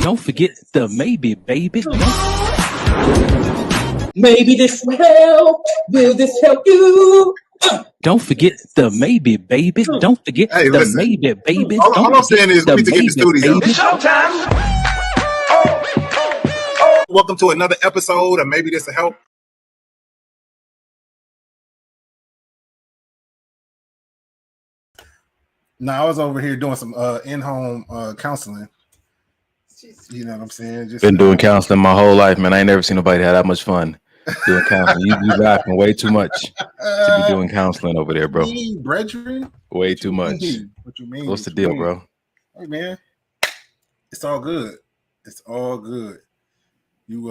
Don't forget the maybe, baby. Maybe this will help. Will this help you? Don't forget the maybe, baby. Don't forget Hey, the listen. maybe, baby. All Don't I'm forget saying is we need to get in the studio. baby. It's showtime. Welcome to another episode of Maybe This Will Help. Now, I was over here doing some in-home counseling. You know what I'm saying? Been doing counseling my whole life, man. I ain't never seen nobody have that much fun doing counseling. You laughing way too much to be doing counseling over there, bro. Brethren? Way too much. What you mean? What's the deal, bro? Hey, man, it's all good. It's all good. You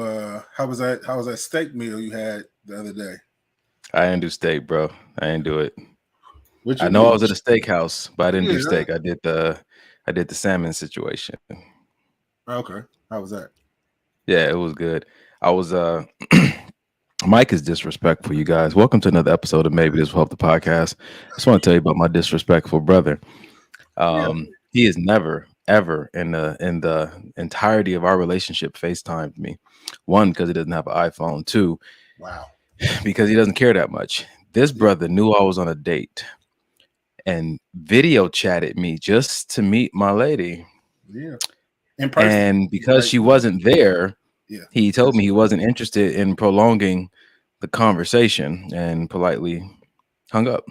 how was that steak meal you had the other day? I didn't do steak, bro. I didn't do it. I I know I was at a steakhouse, but I didn't do steak. I did the salmon situation. Okay. How was that? Yeah, it was good. I was Mike is disrespectful, you guys. Welcome to another episode of Maybe This Will Help the podcast. I just want to tell you about my disrespectful brother. He has never, ever in the entirety of our relationship FaceTimed me. One, because he doesn't have an iPhone. Two, wow, because he doesn't care that much. This brother knew I was on a date and video chatted me just to meet my lady. Yeah. In person. And because she wasn't there, he told me he wasn't interested in prolonging the conversation and politely hung up.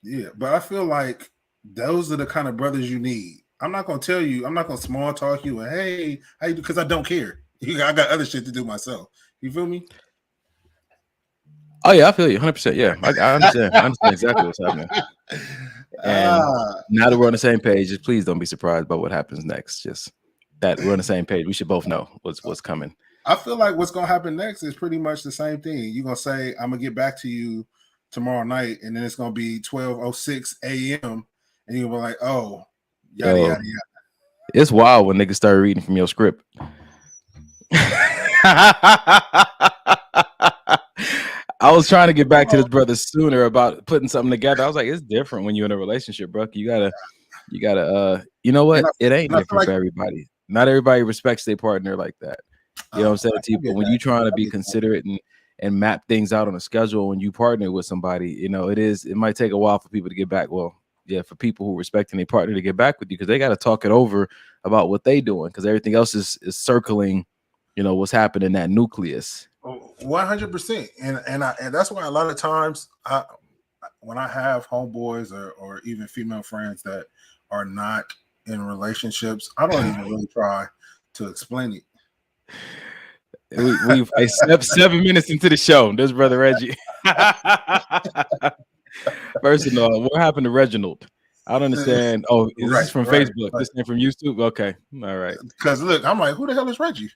Yeah, but I feel like those are the kind of brothers you need. I'm not going to tell you, I'm not going to small talk you and hey, how you do, because I don't care. I got other shit to do myself. You feel me? Oh, yeah, I feel you 100%. Yeah, I understand. I understand exactly what's happening. And now that we're on the same page, just please don't be surprised by what happens next. Just that we're on the same page. We should both know what's coming. I feel like what's going to happen next is pretty much the same thing. You're going to say, I'm going to get back to you tomorrow night, and then it's going to be 12:06 a.m., and you're going to be like, oh, yada, yada, yada. It's wild when niggas start reading from your script. I was trying to get back to this brother sooner about putting something together. I was like, it's different when you're in a relationship, bro. You gotta, you know what? It ain't different for everybody. Not everybody respects their partner like that. You know what I'm saying to you? But when you're trying to be considerate and map things out on a schedule, when you partner with somebody, you know, it might take a while for people to get back. Well, yeah, for people who respecting their partner to get back with you, because they got to talk it over about what they doing, because everything else is circling, you know, what's happening in that nucleus. 100%. And that's why a lot of times when I have homeboys or even female friends that are not in relationships, I don't even really try to explain it. We've 7 minutes into the show. There's brother Reggie. First of all, what happened to Reginald? I don't understand. Oh, is this from Facebook? This ain't from YouTube? Okay. All right. Because look, I'm like, who the hell is Reggie?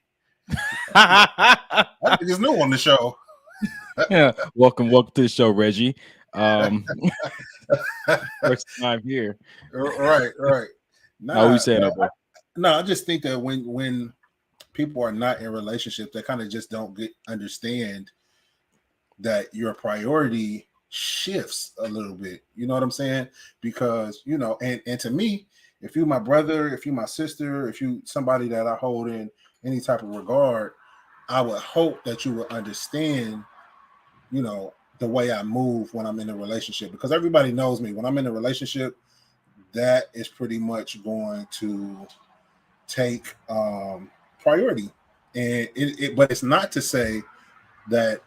I think he's new on the show. Yeah. Welcome to the show, Reggie. First time here. Right. How are we saying that, bro? No, I just think that when people are not in relationships, they kind of just don't understand that your priority shifts a little bit. You know what I'm saying? Because, you know, and to me, if you my brother, if you my sister, if you somebody that I hold in any type of regard, I would hope that you will understand, you know, the way I move when I'm in a relationship, because everybody knows me. When I'm in a relationship, that is pretty much going to take priority. And but it's not to say that,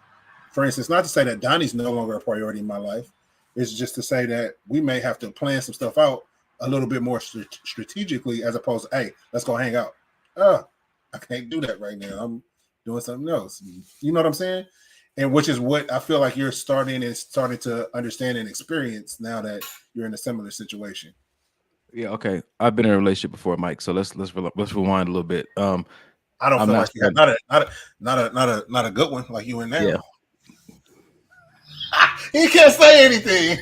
for instance, not to say that Donnie's no longer a priority in my life. It's just to say that we may have to plan some stuff out a little bit more strategically, as opposed to, hey, let's go hang out. I can't do that right now. I'm doing something else. You know what I'm saying? And which is what I feel like you're starting to understand and experience now that you're in a similar situation. Yeah. Okay. I've been in a relationship before, Mike. So let's rewind a little bit. I don't feel like you had not a good one like you in now. Yeah. He can't say anything.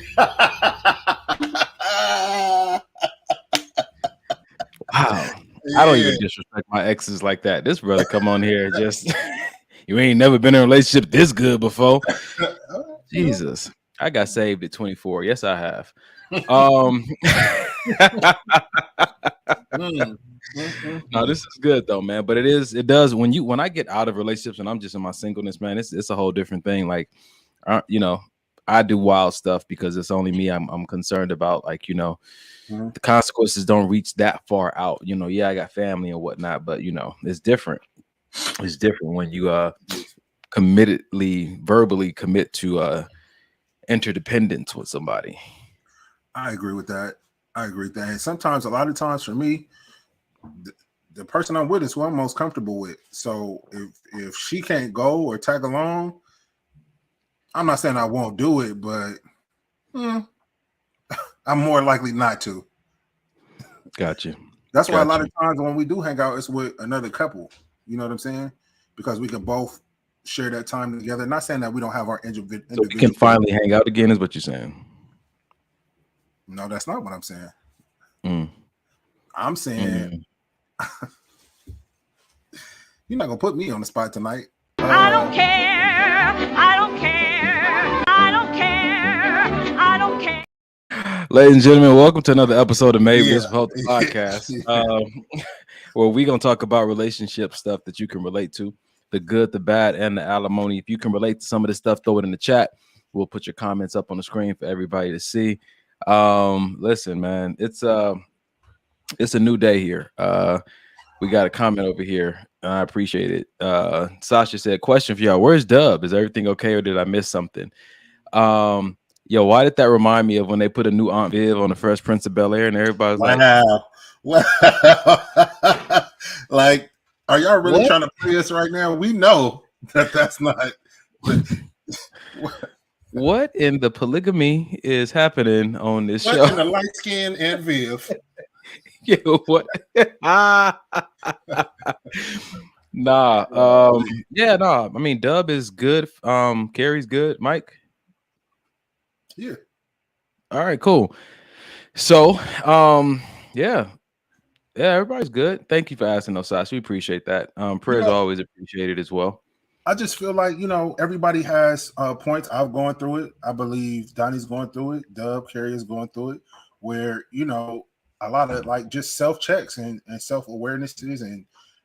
Wow. I don't even disrespect my exes like that. This brother come on here just you ain't never been in a relationship this good before. Jesus. I got saved at 24. Yes, I have. No, this is good though, man. But it does when I get out of relationships and I'm just in my singleness, man, it's a whole different thing. Like, you know, I do wild stuff because it's only me. I'm concerned about, like, you know, the consequences don't reach that far out. You know, yeah, I got family and whatnot, but you know, it's different. It's different when you verbally commit to interdependence with somebody. I agree with that. And sometimes, a lot of times for me, the person I'm with is who I'm most comfortable with. So if she can't go or tag along, I'm not saying I won't do it, but I'm more likely not to. Gotcha. That's why a lot of times when we do hang out, it's with another couple. You know what I'm saying? Because we can both share that time together. Not saying that we don't have our individual. So we can finally hang out again, is what you're saying? No, that's not what I'm saying. I'm saying you're not gonna put me on the spot tonight. I don't care. I don't care. I don't care. I don't care. Ladies and gentlemen, welcome to another episode of Maybe This Health Podcast, where we're gonna talk about relationship stuff that you can relate to, the good, the bad, and the alimony. If you can relate to some of this stuff, throw it in the chat. We'll put your comments up on the screen for everybody to see. Listen, man, it's a new day here. We got a comment over here. I appreciate it. Sasha said, question for y'all, where's Dub? Is everything okay, or did I miss something? Yo, why did that remind me of when they put a new Aunt Viv on the Fresh Prince of Bel-Air and everybody's like, like, are y'all really trying to play us right now? We know that that's not. What in the polygamy is happening on this show? In the light skin and Viv. Yo, what? Nah. I mean, Dub is good. Carrie's good. Mike. Yeah. All right, cool. So, everybody's good. Thank you for asking us, Sasha. We appreciate that. Prayers are always appreciated as well. I just feel like, everybody has points. I've gone through it. I believe Donnie's going through it. Dub, Carrie is going through it, where, a lot of like just self-checks and self-awarenesses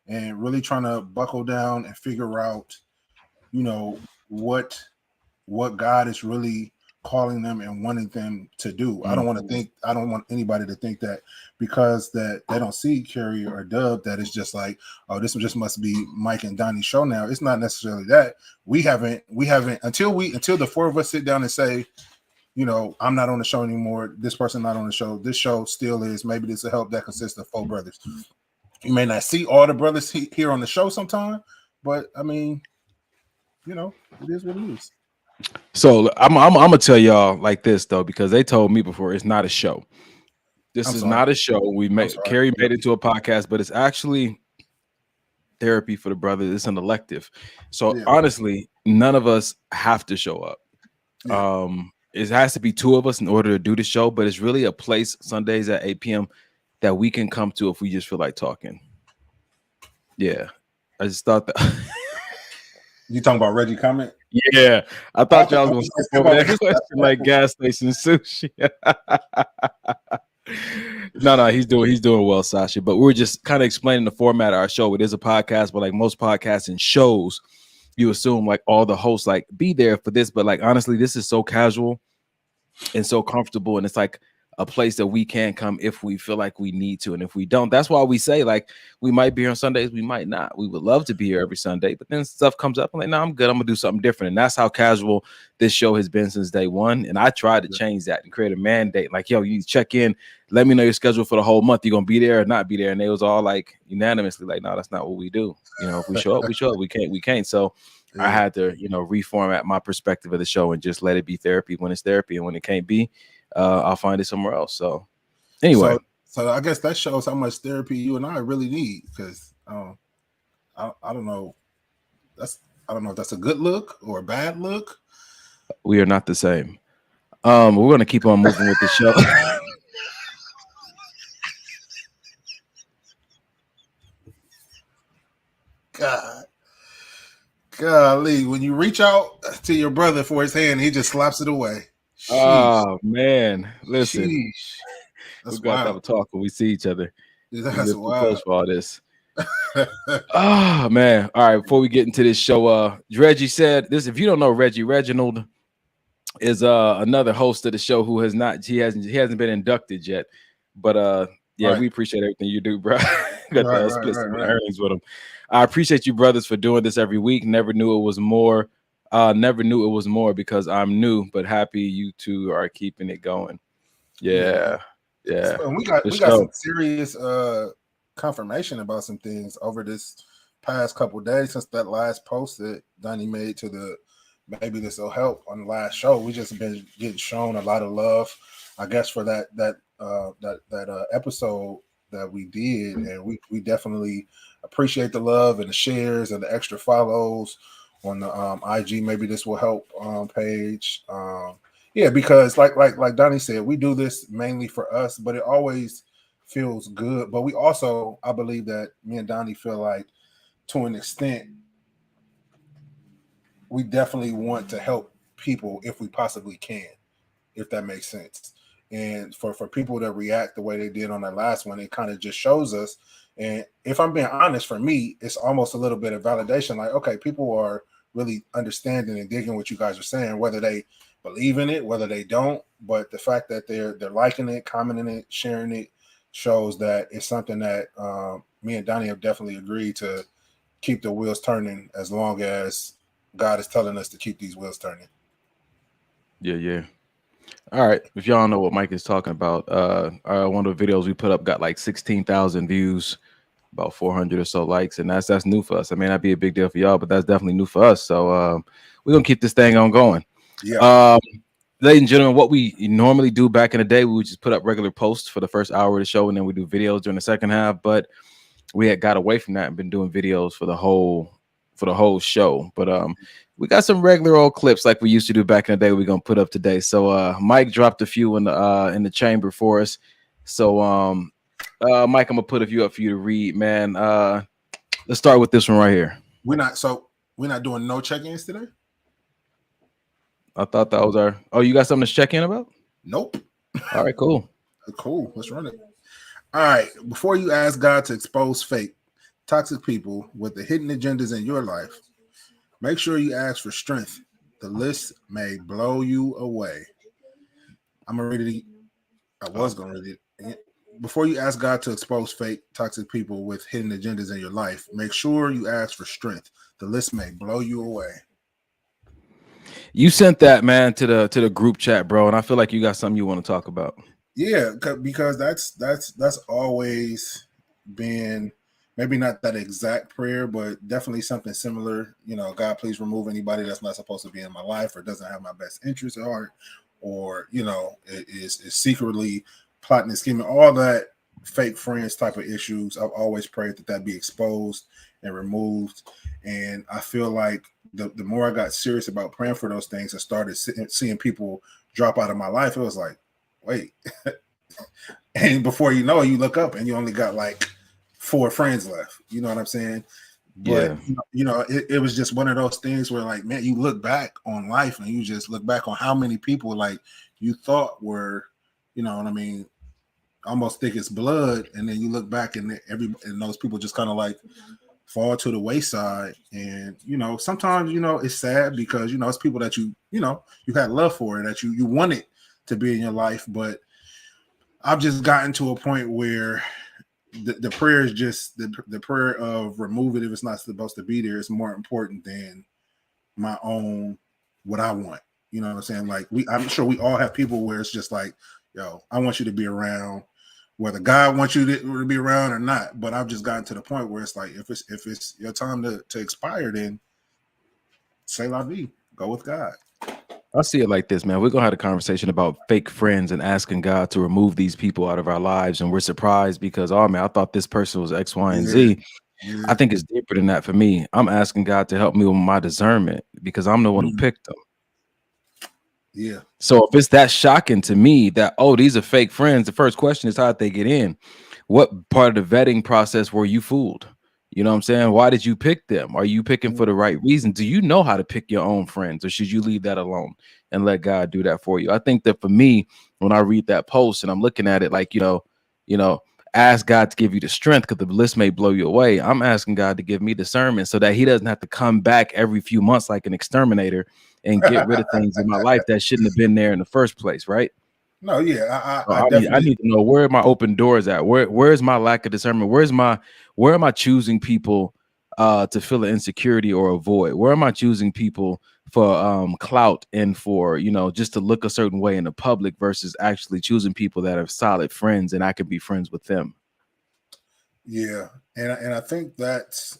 and really trying to buckle down and figure out, what God is really calling them and wanting them to do. I don't want anybody to think that because that they don't see Carrie or Dub that it's just like, oh, this just must be Mike and Donnie's show now. It's not necessarily that. We haven't until the four of us sit down and say, I'm not on the show anymore. This person not on the show. This show still is. Maybe this will help that consists of 4 brothers. You may not see all the brothers here on the show sometime, but I mean, it is what it is. So I'm gonna tell y'all like this though, because they told me before it's not a show. This is not a show. Carrie made it to a podcast, but it's actually therapy for the brothers. It's an elective. So honestly, none of us have to show up. Yeah. It has to be 2 of us in order to do the show, but it's really a place Sundays at 8 p.m. that we can come to if we just feel like talking. Yeah, I just thought that. You talking about Reggie comment? Yeah, I thought y'all was going to over that question like gas station sushi. No, he's doing well, Sasha. But we're just kind of explaining the format of our show. It is a podcast, but like most podcasts and shows, you assume like all the hosts like be there for this, but like honestly, this is so casual and so comfortable, and it's like a place that we can come if we feel like we need to, and if we don't, that's why we say like we might be here on Sundays, we might not. We would love to be here every Sunday, but then stuff comes up. I'm like, no, I'm good. I'm gonna do something different, and that's how casual this show has been since day one. And I tried to change that and create a mandate, like, yo, you check in, let me know your schedule for the whole month. You're gonna be there or not be there, and they was all like unanimously like, no, that's not what we do. If we show up, we show up. We can't. So I had to, reformat my perspective of the show and just let it be therapy when it's therapy, and when it can't be, I'll find it somewhere else. So anyway, so I guess that shows how much therapy you and I really need, because I don't know. I don't know if that's a good look or a bad look. We are not the same. We're going to keep on moving with the show. Golly, when you reach out to your brother for his hand, he just slaps it away. Oh man, listen, Sheesh. we That's got to have wild. a talk when we see each other. We That's live too close wild. for all this. Oh man. All right, before we get into this show, Reggie said this. If you don't know Reggie, Reginald is another host of the show who he hasn't been inducted yet. But yeah, Right. we appreciate everything you do, bro. Got Right, to right, split some right. earnings with him. I appreciate you brothers for doing this every week. Never knew it was more. Never knew it was more because I'm new, but happy you two are keeping it going. Yeah. And we got The some show. serious confirmation about some things over this past couple of days since that last post that Donnie made to the maybe this will help on the last show. We just been getting shown a lot of love, I guess, for that episode that we did, and we definitely appreciate the love and the shares and the extra follows on the IG. Maybe this will help page. Yeah, because like Donnie said, we do this mainly for us, but it always feels good. But we also, I believe that me and Donnie feel like, to an extent, we definitely want to help people if we possibly can, if that makes sense. And for people that react the way they did on that last one, it kind of just shows us. And if I'm being honest, for me, it's almost a little bit of validation. Like, okay, people are really understanding and digging what you guys are saying, whether they believe in it, whether they don't. But the fact that they're liking it, commenting it, sharing it, shows that it's something that me and Donnie have definitely agreed to keep the wheels turning as long as God is telling us to keep these wheels turning. Yeah. All right. If y'all know what Mike is talking about, one of the videos we put up got like 16,000 views, about 400 or so likes, and that's new for us. I mean, that'd be a big deal for y'all, but that's definitely new for us. So we're gonna keep this thing on going. Yeah. Ladies and gentlemen, what we normally do back in the day, we would just put up regular posts for the first hour of the show, and then we do videos during the second half. But we had got away from that and been doing videos for the whole show. But we got some regular old clips like we used to do back in the day. We're gonna put up today. So Mike dropped a few in the chamber for us. So Mike, I'm gonna put a few up for you to read, man. Let's start with this one right here. We're not doing no check-ins today. I thought that was our. Oh, you got something to check in about? Nope. All right, cool. Cool. Let's run it. All right. Before you ask God to expose fake, toxic people with the hidden agendas in your life, make sure you ask for strength. The list may blow you away. I'm gonna read it. I was gonna read it. Before you ask God to expose fake, toxic people with hidden agendas in your life, make sure you ask for strength. The list may blow you away. You sent that, man, to the group chat, bro, and I feel like you got something you want to talk about. Yeah, because that's always been maybe not that exact prayer, but definitely something similar. You know, God, please remove anybody that's not supposed to be in my life or doesn't have my best interest at heart, or is secretly plotting and scheming. All that fake friends type of issues. I've always prayed that be exposed and removed, and I feel like the more I got serious about praying for those things and started seeing people drop out of my life, it was like, wait. And before you know it, you look up and you only got like 4 friends left. You know what I'm saying? But yeah. It was just one of those things where, like, man, you look back on life and you just look back on how many people like you thought were, you know what I mean, almost thick as blood, and then you look back and those people just kind of like fall to the wayside. And sometimes it's sad because it's people that you had love for, that you wanted to be in your life. But I've just gotten to a point where the prayer is just the prayer of remove it if it's not supposed to be there. It's more important than my own what I want. You know what I'm saying? Like I'm sure we all have people where it's just like, yo, I want you to be around, whether God wants you to be around or not. But I've just gotten to the point where it's like, if it's your time to expire, then say la vie, go with God. I see it like this, man. We're gonna have a conversation about fake friends and asking God to remove these people out of our lives, and we're surprised because, oh man, I thought this person was X, Y, and Z. Yeah. I think it's deeper than that for me. I'm asking God to help me with my discernment because I'm the one who picked them. Yeah. So if it's that shocking to me that, oh, these are fake friends, the first question is, how did they get in? What part of the vetting process were you fooled? You know what I'm saying? Why did you pick them? Are you picking for the right reason? Do you know how to pick your own friends, or should you leave that alone and let God do that for you? I think that for me, when I read that post and I'm looking at it like, ask God to give you the strength, because the list may blow you away. I'm asking God to give me discernment so that he doesn't have to come back every few months like an exterminator and get rid of things in my life that shouldn't have been there in the first place, right? No, yeah, So I I definitely need to know, where are my open doors at? Where's my lack of discernment? Where am I choosing people to fill an insecurity or a void? Where am I choosing people for clout and for, just to look a certain way in the public versus actually choosing people that are solid friends and I can be friends with them? Yeah, and I think that's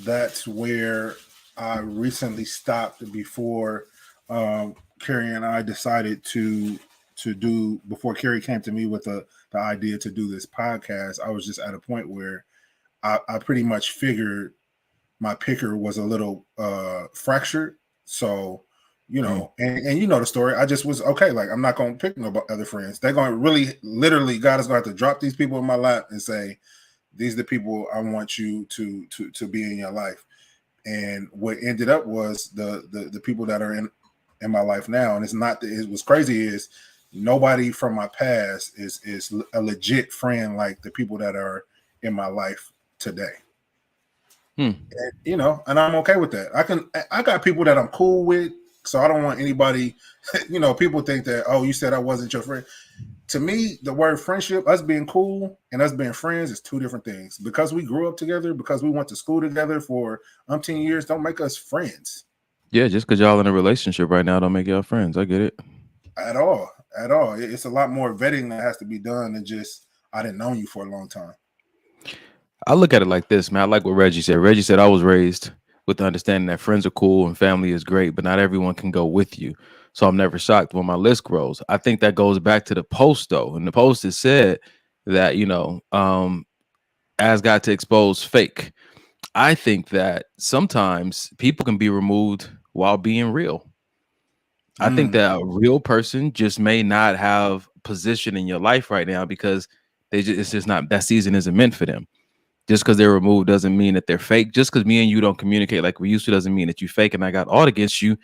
that's where I recently stopped before Carrie and I decided to do, before Carrie came to me with the idea to do this podcast. I was just at a point where I pretty much figured my picker was a little fractured. So, and you know the story. I just was okay. Like, I'm not going to pick no other friends. They're going to really, literally, God is going to have to drop these people in my lap and say, these are the people I want you to be in your life. And what ended up was the people that are in my life now. And it's not, it was crazy is nobody from my past is a legit friend like the people that are in my life today. And, and I'm okay with that. I got people that I'm cool with, so I don't want anybody, people think that, oh, you said I wasn't your friend. To me, the word friendship, us being cool and us being friends, is two different things. Because we grew up together, because we went to school together for umpteen years, don't make us friends. Yeah, just because y'all in a relationship right now don't make y'all friends. I get it. At all. It's a lot more vetting that has to be done than just, I didn't know you for a long time. I look at it like this, man. I like what Reggie said. Reggie said, I was raised with the understanding that friends are cool and family is great, but not everyone can go with you. So I'm never shocked when my list grows. I think that goes back to the post, though. And the post has said that, ask God to expose fake. I think that sometimes people can be removed while being real. I think that a real person just may not have position in your life right now because it's just not, that season isn't meant for them. Just because they're removed doesn't mean that they're fake. Just because me and you don't communicate like we used to doesn't mean that you fake and I got all against you.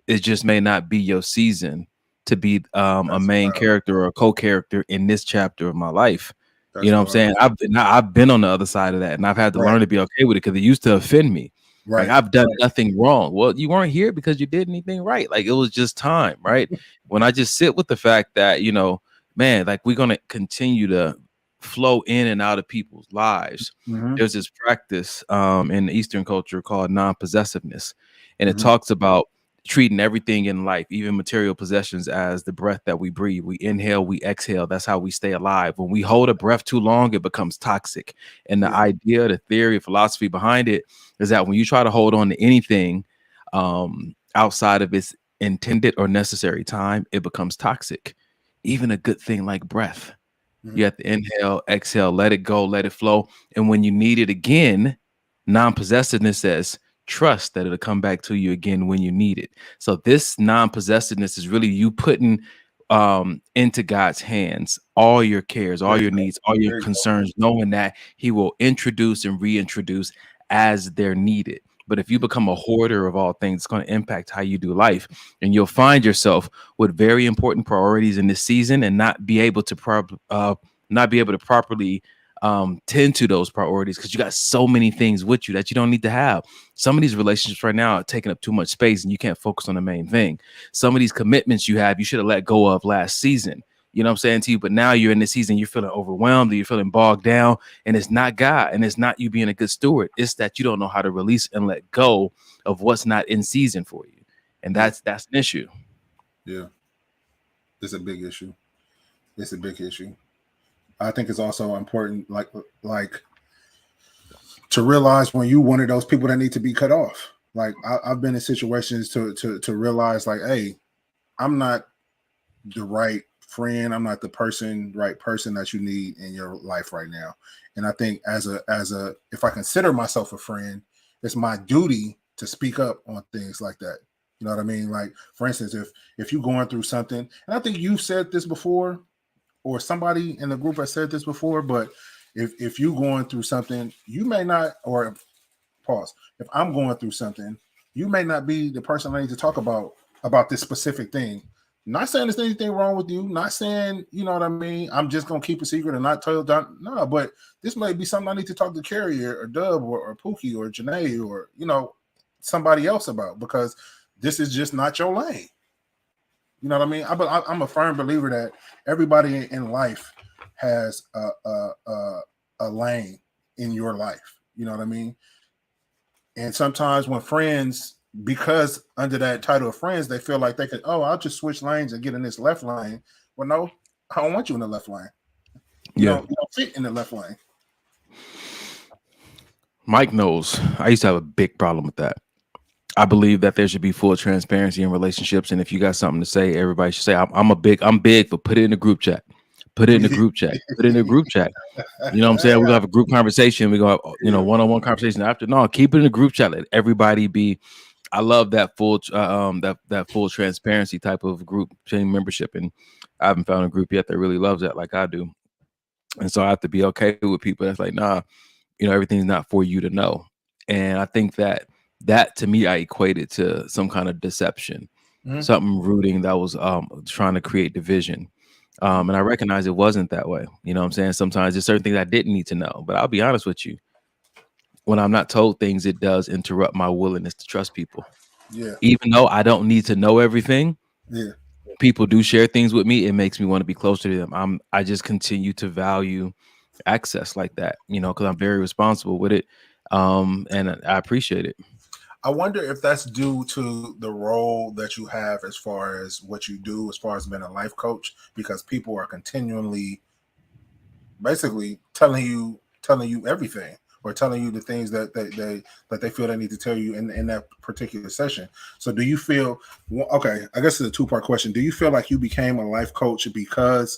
It just may not be your season to be a main character or a co-character in this chapter of my life. You know what I'm saying? I've been on the other side of that, and I've had to learn to be okay with it because it used to offend me. Right. Like, I've done nothing wrong. Well, you weren't here because you did anything right. Like, it was just time, right? When I just sit with the fact that, man, like, we're going to continue to flow in and out of people's lives. There's this practice in the Eastern culture called non-possessiveness, and it talks about treating everything in life, even material possessions, as the breath that we breathe. We inhale, we exhale. That's how we stay alive. When we hold a breath too long, it becomes toxic. And the idea, the theory, philosophy behind it is that when you try to hold on to anything outside of its intended or necessary time, it becomes toxic. Even a good thing like breath. You have to inhale, exhale, let it go, let it flow. And when you need it again, non-possessiveness says, trust that it'll come back to you again when you need it. So this non-possessiveness is really you putting into God's hands all your cares, all your needs, all your concerns, knowing that he will introduce and reintroduce as they're needed. But if you become a hoarder of all things, it's going to impact how you do life. And you'll find yourself with very important priorities in this season and not be able to properly tend to those priorities because you got so many things with you that you don't need to have. Some of these relationships right now are taking up too much space and you can't focus on the main thing. Some of these commitments you have, you should have let go of last season. You know what I'm saying to you? But now you're in this season, you're feeling overwhelmed, or you're feeling bogged down, and it's not God, and it's not you being a good steward. It's that you don't know how to release and let go of what's not in season for you. And that's an issue. Yeah. It's a big issue. It's a big issue. I think it's also important, like to realize when you one of those people that need to be cut off. Like I've been in situations to realize, like, hey, I'm not the right friend. I'm not the right person that you need in your life right now. And I think as a if I consider myself a friend, it's my duty to speak up on things like that. You know what I mean? Like, for instance, if you're going through something, and I think you've said this before, or somebody in the group has said this before, but if you going through something, you may not, or pause. If I'm going through something, you may not be the person I need to talk about this specific thing. Not saying there's anything wrong with you. Not saying, you know what I mean, I'm just gonna keep a secret and not tell Don. No, but this might be something I need to talk to Carrie or Dub or Pookie or Janae or, you know, somebody else about, because this is just not your lane. You know what I mean? I'm a firm believer that everybody in life has a lane in your life. You know what I mean? And sometimes when friends, because under that title of friends, they feel like they could, oh, I'll just switch lanes and get in this left lane. Well, no, I don't want you in the left lane. You don't fit in the left lane. Mike knows I used to have a big problem with that. I believe that there should be full transparency in relationships, and if you got something to say, everybody should say. I'm big for put it in the group chat. Put it in the group chat. Put it in the group chat. You know what I'm saying? We're gonna have a group conversation. We're gonna have, you know, one-on-one conversation after. No, keep it in the group chat. Let everybody be. I love that full that full transparency type of group chain membership, and I haven't found a group yet that really loves that like I do. And so I have to be okay with people that's like, nah, you know, everything's not for you to know. And I think that to me, I equated to some kind of deception, something rooting that was trying to create division. And I recognize it wasn't that way. You know what I'm saying? Sometimes there's certain things I didn't need to know, but I'll be honest with you. When I'm not told things, it does interrupt my willingness to trust people. Yeah. Even though I don't need to know everything. Yeah. People do share things with me. It makes me want to be closer to them. I just continue to value access like that, you know, because I'm very responsible with it. And I appreciate it. I wonder if that's due to the role that you have as far as what you do, as far as being a life coach, because people are continually basically telling you everything, or telling you the things that they feel they need to tell you in that particular session. So do you feel, okay, I guess it's a two-part question. Do you feel like you became a life coach because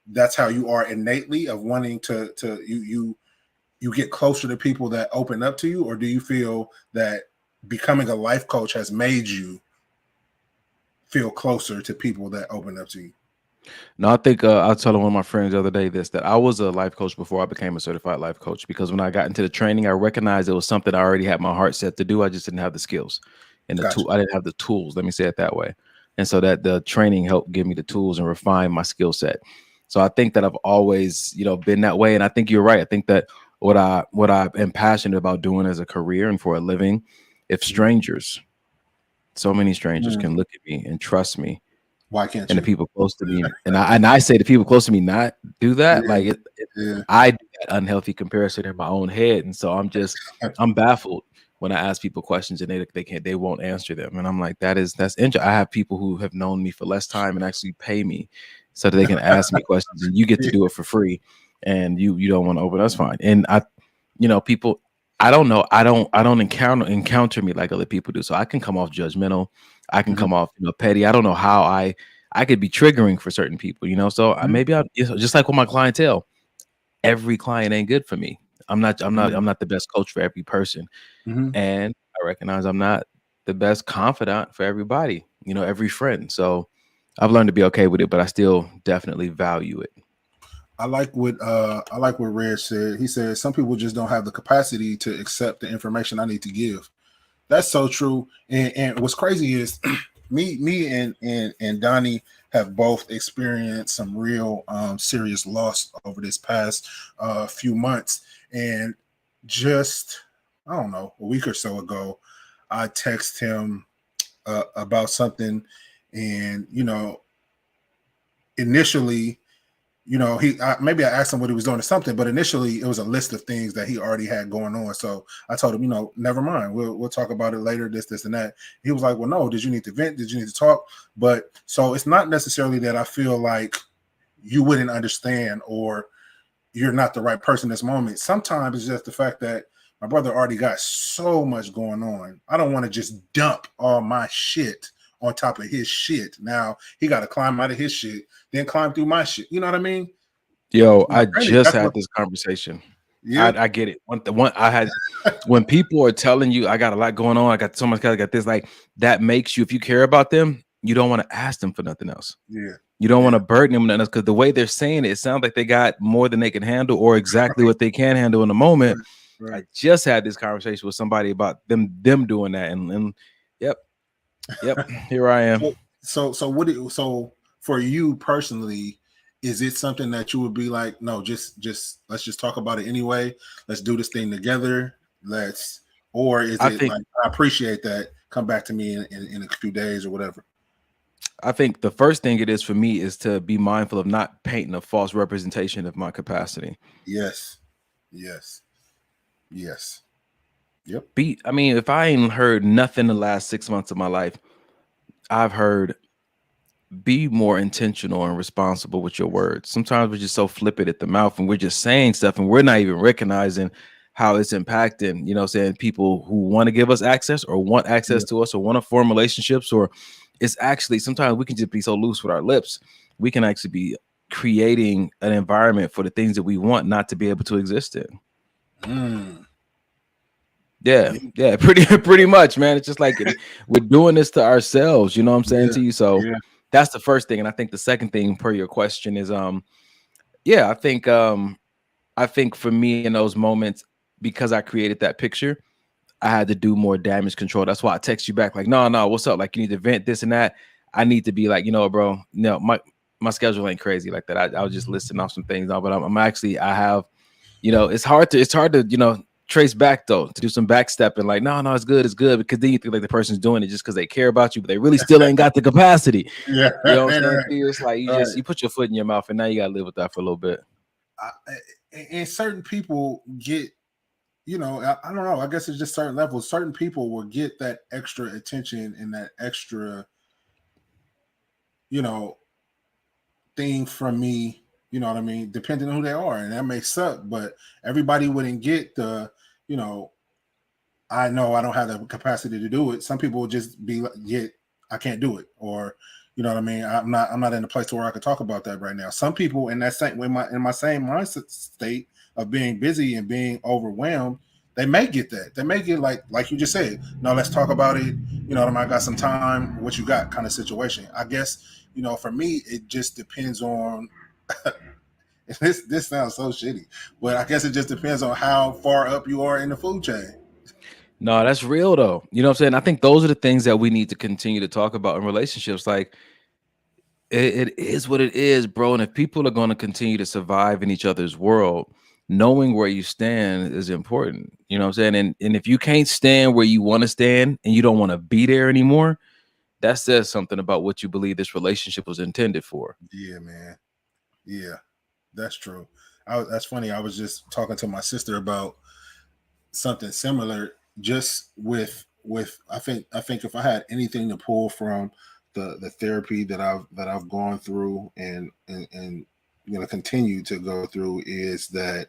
that's how you are innately, of wanting to you get closer to people that open up to you, or do you feel that becoming a life coach has made you feel closer to people that open up to you? No, I think I was telling one of my friends the other day that I was a life coach before I became a certified life coach, because when I got into the training, I recognized it was something I already had my heart set to do. I just didn't have the skills and the tool. I didn't have the tools. Let me say it that way. And so that the training helped give me the tools and refine my skill set. So I think that I've always, you know, been that way. And I think you're right. I think that what I am passionate about doing as a career and for a living, if strangers, so many strangers can look at me and trust me, why can't and the people close to me, and I say the people close to me not do that, like I do that unhealthy comparison in my own head, and so I'm baffled when I ask people questions and they won't answer them, and I'm like, that's interesting. I have people who have known me for less time and actually pay me so that they can ask me questions, and you get to do it for free, and you don't want to open. That's fine. And people, I don't know. I don't encounter me like other people do. So I can come off judgmental. I can come off, petty. I don't know how I could be triggering for certain people, So maybe I just like with my clientele, every client ain't good for me. I'm not the best coach for every person. And I recognize I'm not the best confidant for everybody, every friend. So I've learned to be okay with it, but I still definitely value it. I like what Red said. He said some people just don't have the capacity to accept the information I need to give. That's so true. And what's crazy is me and Donnie have both experienced some real serious loss over this past few months. And just, I don't know, a week or so ago, I text him about something, and initially, maybe I asked him what he was doing or something, but initially it was a list of things that he already had going on. So I told him, never mind. We'll talk about it later, this, and that. He was like, well, no, did you need to vent? Did you need to talk? But so it's not necessarily that I feel like you wouldn't understand or you're not the right person in this moment. Sometimes it's just the fact that my brother already got so much going on. I don't want to just dump all my shit on top of his shit. Now he got to climb out of his shit, then climb through my shit. You know what I mean? Yo, I just had this conversation. Yeah, I get it. When people are telling you, I got a lot going on, I got so much, I got this, like that makes you, if you care about them, you don't want to ask them for nothing else. Yeah. You don't want to burden them because the way they're saying it sounds like they got more than they can handle or exactly what they can handle in the moment. Right. I just had this conversation with somebody about them doing that, and yep, here I am. So for you personally, is it something that you would be like, no, just let's just talk about it anyway. Let's do this thing together. Or is it like, I appreciate that. Come back to me in a few days or whatever. I think the first thing it is for me is to be mindful of not painting a false representation of my capacity. Yes. Yep. I mean, if I ain't heard nothing the last 6 months of my life, I've heard be more intentional and responsible with your words. Sometimes we're just so flippant at the mouth and we're just saying stuff and we're not even recognizing how it's impacting, you know, saying people who want to give us access or want access to us or want to form relationships, or it's actually sometimes we can just be so loose with our lips. We can actually be creating an environment for the things that we want not to be able to exist in. Yeah, pretty much, man. It's just like we're doing this to ourselves, you know what I'm saying to you? So that's the first thing. And I think the second thing per your question is I think for me in those moments, because I created that picture, I had to do more damage control. That's why I text you back like, no, what's up? Like, you need to vent this and that. I need to be like, you know, bro, no, my schedule ain't crazy like that. I was just listing off some things now, but I'm actually, I have, you know, it's hard to, you know, trace back though, to do some backstepping like, no, it's good, because then you think like the person's doing it just because they care about you, but they really still ain't got the capacity. You know what I'm saying? It's like you put your foot in your mouth and now you gotta live with that for a little bit. And certain people get, you know, I don't know, I guess it's just certain levels. Certain people will get that extra attention and that extra, you know, thing from me, you know what I mean, depending on who they are, and that may suck, but everybody wouldn't get the, you know, I know I don't have the capacity to do it. Some people will just be like, I can't do it, or you know what I mean, I'm not in a place where I could talk about that right now. Some people in that same in my same mindset state of being busy and being overwhelmed, they may get that. They may get like you just said, no, let's talk about it. You know what I mean? I got some time. What you got? Kind of situation. I guess, you know, for me, it just depends on. This sounds so shitty, but I guess it just depends on how far up you are in the food chain. No, that's real though. You know what I'm saying? I think those are the things that we need to continue to talk about in relationships. Like it is what it is, bro. And if people are going to continue to survive in each other's world, knowing where you stand is important. You know what I'm saying? And if you can't stand where you want to stand and you don't want to be there anymore, that says something about what you believe this relationship was intended for. Yeah, man. Yeah, that's true. That's funny. I was just talking to my sister about something similar, just with I think if I had anything to pull from the therapy that I've gone through and you know continue to go through, is that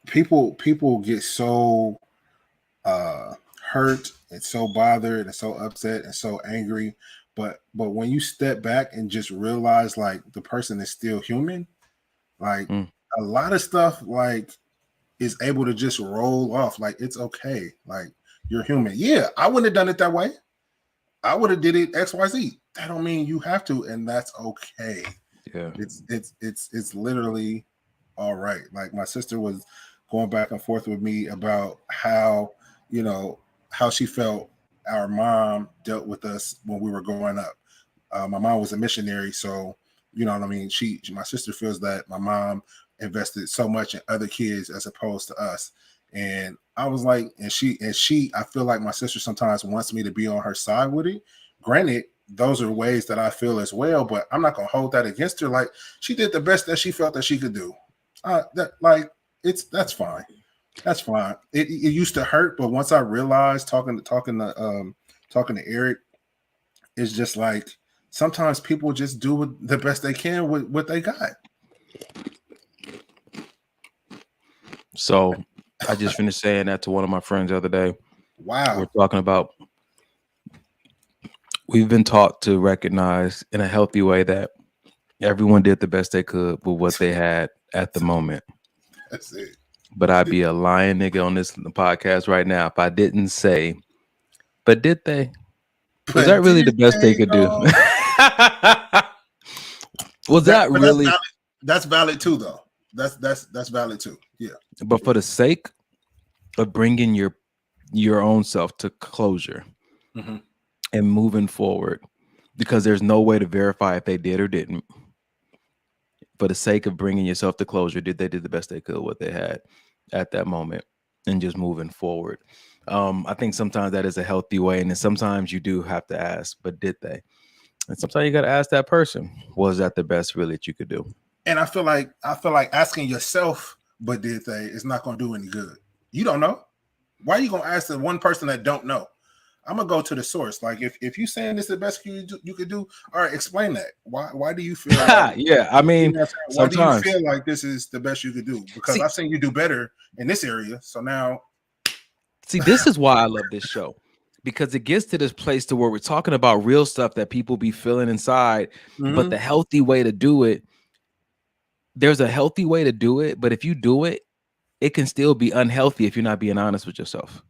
people get so hurt and so bothered and so upset and so angry, but when you step back and just realize like the person is still human, like a lot of stuff like is able to just roll off. Like it's okay, like you're human. Yeah, I wouldn't have done it that way. I would have did it XYZ. That don't mean you have to, and that's okay. Yeah, it's literally all right. Like my sister was going back and forth with me about how, you know, how she felt our mom dealt with us when we were growing up. My mom was a missionary, so you know what I mean. My sister feels that my mom invested so much in other kids as opposed to us. And I was like, and she, I feel like my sister sometimes wants me to be on her side with it. Granted, those are ways that I feel as well, but I'm not gonna hold that against her. Like she did the best that she felt that she could do. That's fine. That's fine. It used to hurt, but once I realized talking to Eric, it's just like sometimes people just do the best they can with what they got. So I just finished saying that to one of my friends the other day. Wow. We're talking about, we've been taught to recognize in a healthy way that everyone did the best they could with what they had at the moment. That's it. But I'd be a lying nigga on this podcast right now if I didn't say, but did they? Was that really the best they could do? Was that really? That's valid too, though. That's valid too. Yeah. But for the sake of bringing your own self to closure and moving forward, because there's no way to verify if they did or didn't. For the sake of bringing yourself to closure, they did the best they could, what they had at that moment, and just moving forward. I think sometimes that is a healthy way, and then sometimes you do have to ask, but did they? And sometimes you got to ask that person, was that the best really that you could do? And I feel like asking yourself, but did they, is not going to do any good. You don't know. Why are you going to ask the one person that don't know? I'm gonna go to the source. Like if you saying this is the best you could do, all right, explain that. Why do you feel? Like, yeah, I mean, why do you feel like this is the best you could do? Because I've seen you do better in this area. So now, see, this is why I love this show, because it gets to this place to where we're talking about real stuff that people be feeling inside, but the healthy way to do it. There's a healthy way to do it, but if you do it, it can still be unhealthy if you're not being honest with yourself.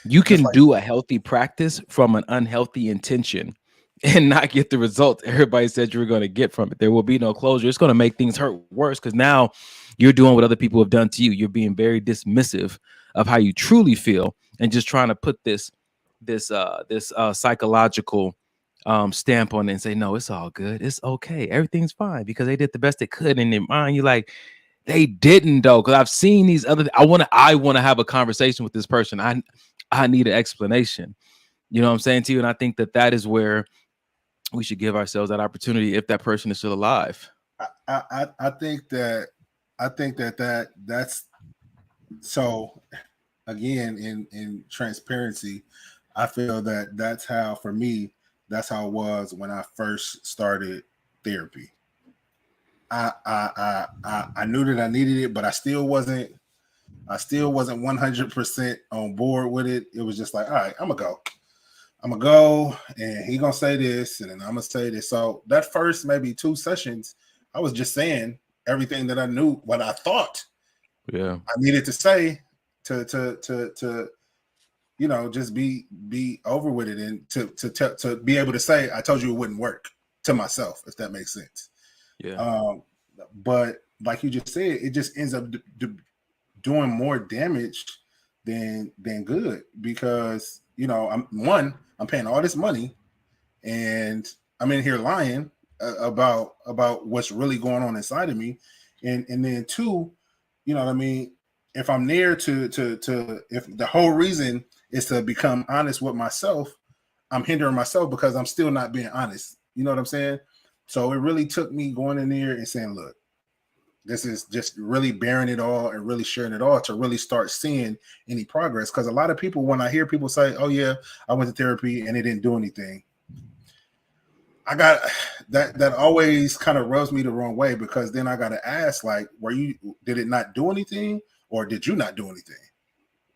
You can do a healthy practice from an unhealthy intention and not get the results everybody said you were going to get from it. There will be no closure. It's going to make things hurt worse because now you're doing what other people have done to you. You're being very dismissive of how you truly feel and just trying to put this psychological stamp on it and say, no, it's all good. It's okay. Everything's fine because they did the best they could. In their mind, you're like, they didn't though. Because I've seen these other. I want to have a conversation with this person. I need an explanation. You know what I'm saying to you? And I think that is where we should give ourselves that opportunity if that person is still alive. I think that's so. Again, in transparency, I feel that's how, for me, that's how it was when I first started therapy. I knew that I needed it, but I still wasn't 100% on board with it. It was just like, all right, I'm gonna go, and he gonna say this, and then I'm gonna say this. So that first maybe 2 sessions, I was just saying everything that I knew, what I thought, I needed to say to you know, just be over with it, and to be able to say, I told you it wouldn't work, to myself, if that makes sense. Yeah. But like you just said, it just ends up doing more damage than good, because, you know, I'm paying all this money and I'm in here lying about what's really going on inside of me, and then 2, you know what I mean, if I'm near to if the whole reason is to become honest with myself, I'm hindering myself because I'm still not being honest. You know what I'm saying? So it really took me going in there and saying, look, this is just really bearing it all and really sharing it all to really start seeing any progress. Because a lot of people, when I hear people say, oh yeah, I went to therapy and it didn't do anything, I got that always kind of rubs me the wrong way, because then I got to ask, like, did it not do anything, or did you not do anything?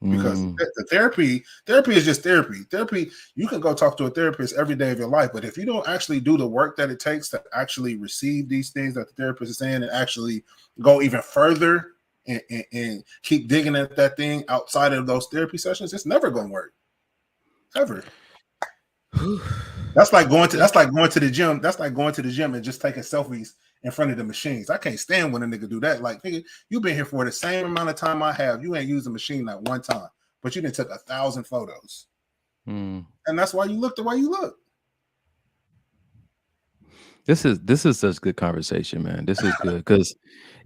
Because the therapy is just therapy. Therapy, you can go talk to a therapist every day of your life, but if you don't actually do the work that it takes to actually receive these things that the therapist is saying, and actually go even further and keep digging at that thing outside of those therapy sessions, it's never going to work. Ever. That's like going to the gym. That's like going to the gym and just taking selfies in front of the machines. I can't stand when a nigga do that. Like, nigga, you've been here for the same amount of time I have. You ain't used the machine not one time, but you done took 1,000 photos. And that's why you look the way you look. This is such good conversation, man. This is good because,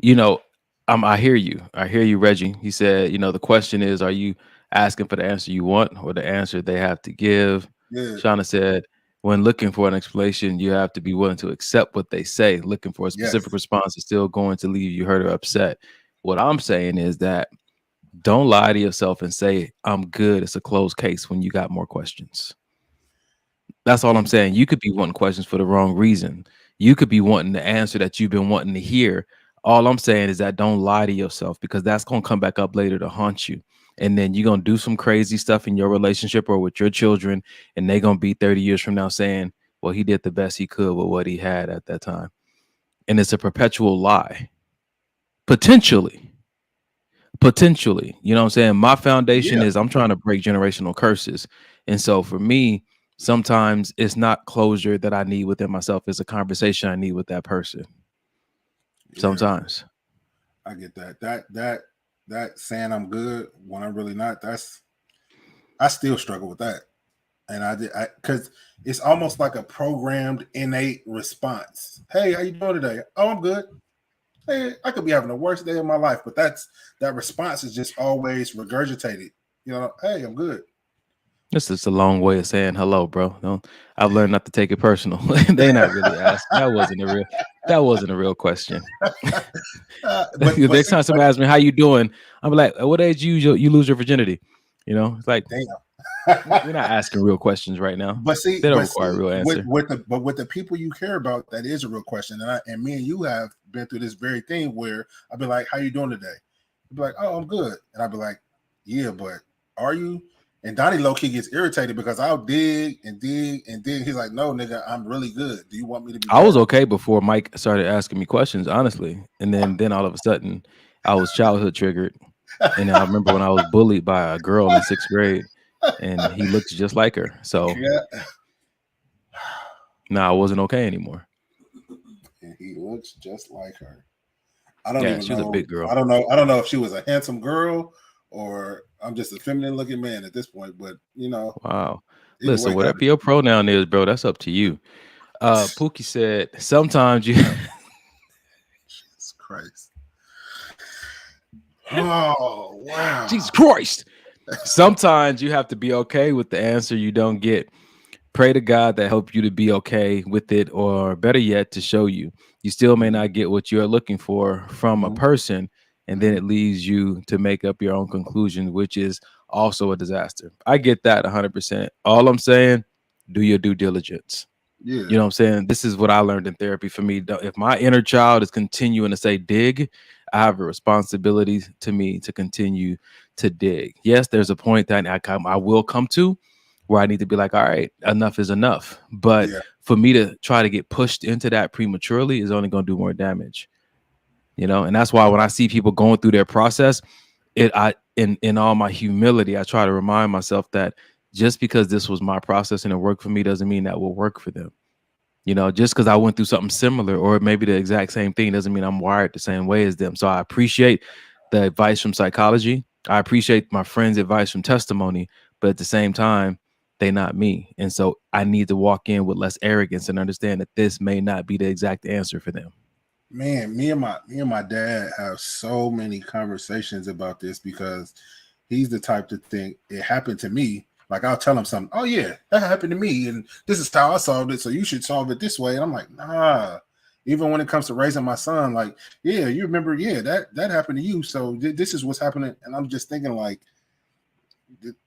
you know, I hear you, Reggie. He said, you know, the question is, are you asking for the answer you want or the answer they have to give? Yeah. Shauna said, when looking for an explanation, you have to be willing to accept what they say. Looking for a specific response is still going to leave you hurt or upset. What I'm saying is that don't lie to yourself and say, I'm good, it's a closed case, when you got more questions. That's all I'm saying. You could be wanting questions for the wrong reason. You could be wanting the answer that you've been wanting to hear. All I'm saying is that don't lie to yourself, because that's going to come back up later to haunt you. And then you're going to do some crazy stuff in your relationship or with your children, and they're going to be 30 years from now saying, well, he did the best he could with what he had at that time. And it's a perpetual lie. Potentially. You know what I'm saying? My foundation is I'm trying to break generational curses. And so for me, sometimes it's not closure that I need within myself. It's a conversation I need with that person. Yeah, sometimes. I get that. That saying I'm good when I'm really not, I still struggle with that. And because it's almost like a programmed innate response. Hey, how you doing today? Oh, I'm good. Hey, I could be having the worst day of my life, but that response is just always regurgitated. You know, hey, I'm good. This is a long way of saying hello, bro. I've learned not to take it personal. They not really asking. That wasn't a real question. But next time somebody asks me how you doing, I'm like, at what age you lose your virginity? You know, it's like, damn. We're not asking real questions right now. But see, they don't require a real answer. With the people you care about, that is a real question. And me and you have been through this very thing where I'll be like, how you doing today? You'll be like, oh, I'm good. And I'll be like, yeah, but are you? And Donnie low-key gets irritated because I'll dig and dig and dig. He's like, no, nigga, I'm really good. Do you want me to be I was okay before Mike started asking me questions, honestly. And then all of a sudden, I was childhood triggered. And I remember when I was bullied by a girl in 6th grade. And he looks just like her. So I wasn't okay anymore. And he looks just like her. I don't even know. She was a big girl. I don't know if she was a handsome girl or I'm just a feminine looking man at this point, but you know. Wow. Listen, whatever your pronoun is, bro, that's up to you. Pookie said, sometimes you Jesus Christ. Oh wow. Jesus Christ. Sometimes you have to be okay with the answer you don't get. Pray to God that help you to be okay with it, or better yet, to show you. You still may not get what you're looking for from a person, and then it leads you to make up your own conclusion, which is also a disaster. I get that 100%. All I'm saying, do your due diligence. Yeah. You know what I'm saying? This is what I learned in therapy. For me, if my inner child is continuing to say dig, I have a responsibility to me to continue to dig. Yes, there's a point that I will come to where I need to be like, all right, enough is enough. But for me to try to get pushed into that prematurely is only going to do more damage. You know, and that's why when I see people going through their process, in all my humility, I try to remind myself that just because this was my process and it worked for me doesn't mean that will work for them. You know, just because I went through something similar or maybe the exact same thing doesn't mean I'm wired the same way as them. So I appreciate the advice from psychology. I appreciate my friend's advice from testimony, but at the same time, they're not me. And so I need to walk in with less arrogance and understand that this may not be the exact answer for them. Man, me and my dad have so many conversations about this because he's the type to think it happened to me. Like I'll tell him something. Oh yeah, that happened to me, and this is how I solved it. So you should solve it this way. And I'm like, nah. Even when it comes to raising my son, like, yeah, you remember, yeah, that happened to you. So this is what's happening. And I'm just thinking, like,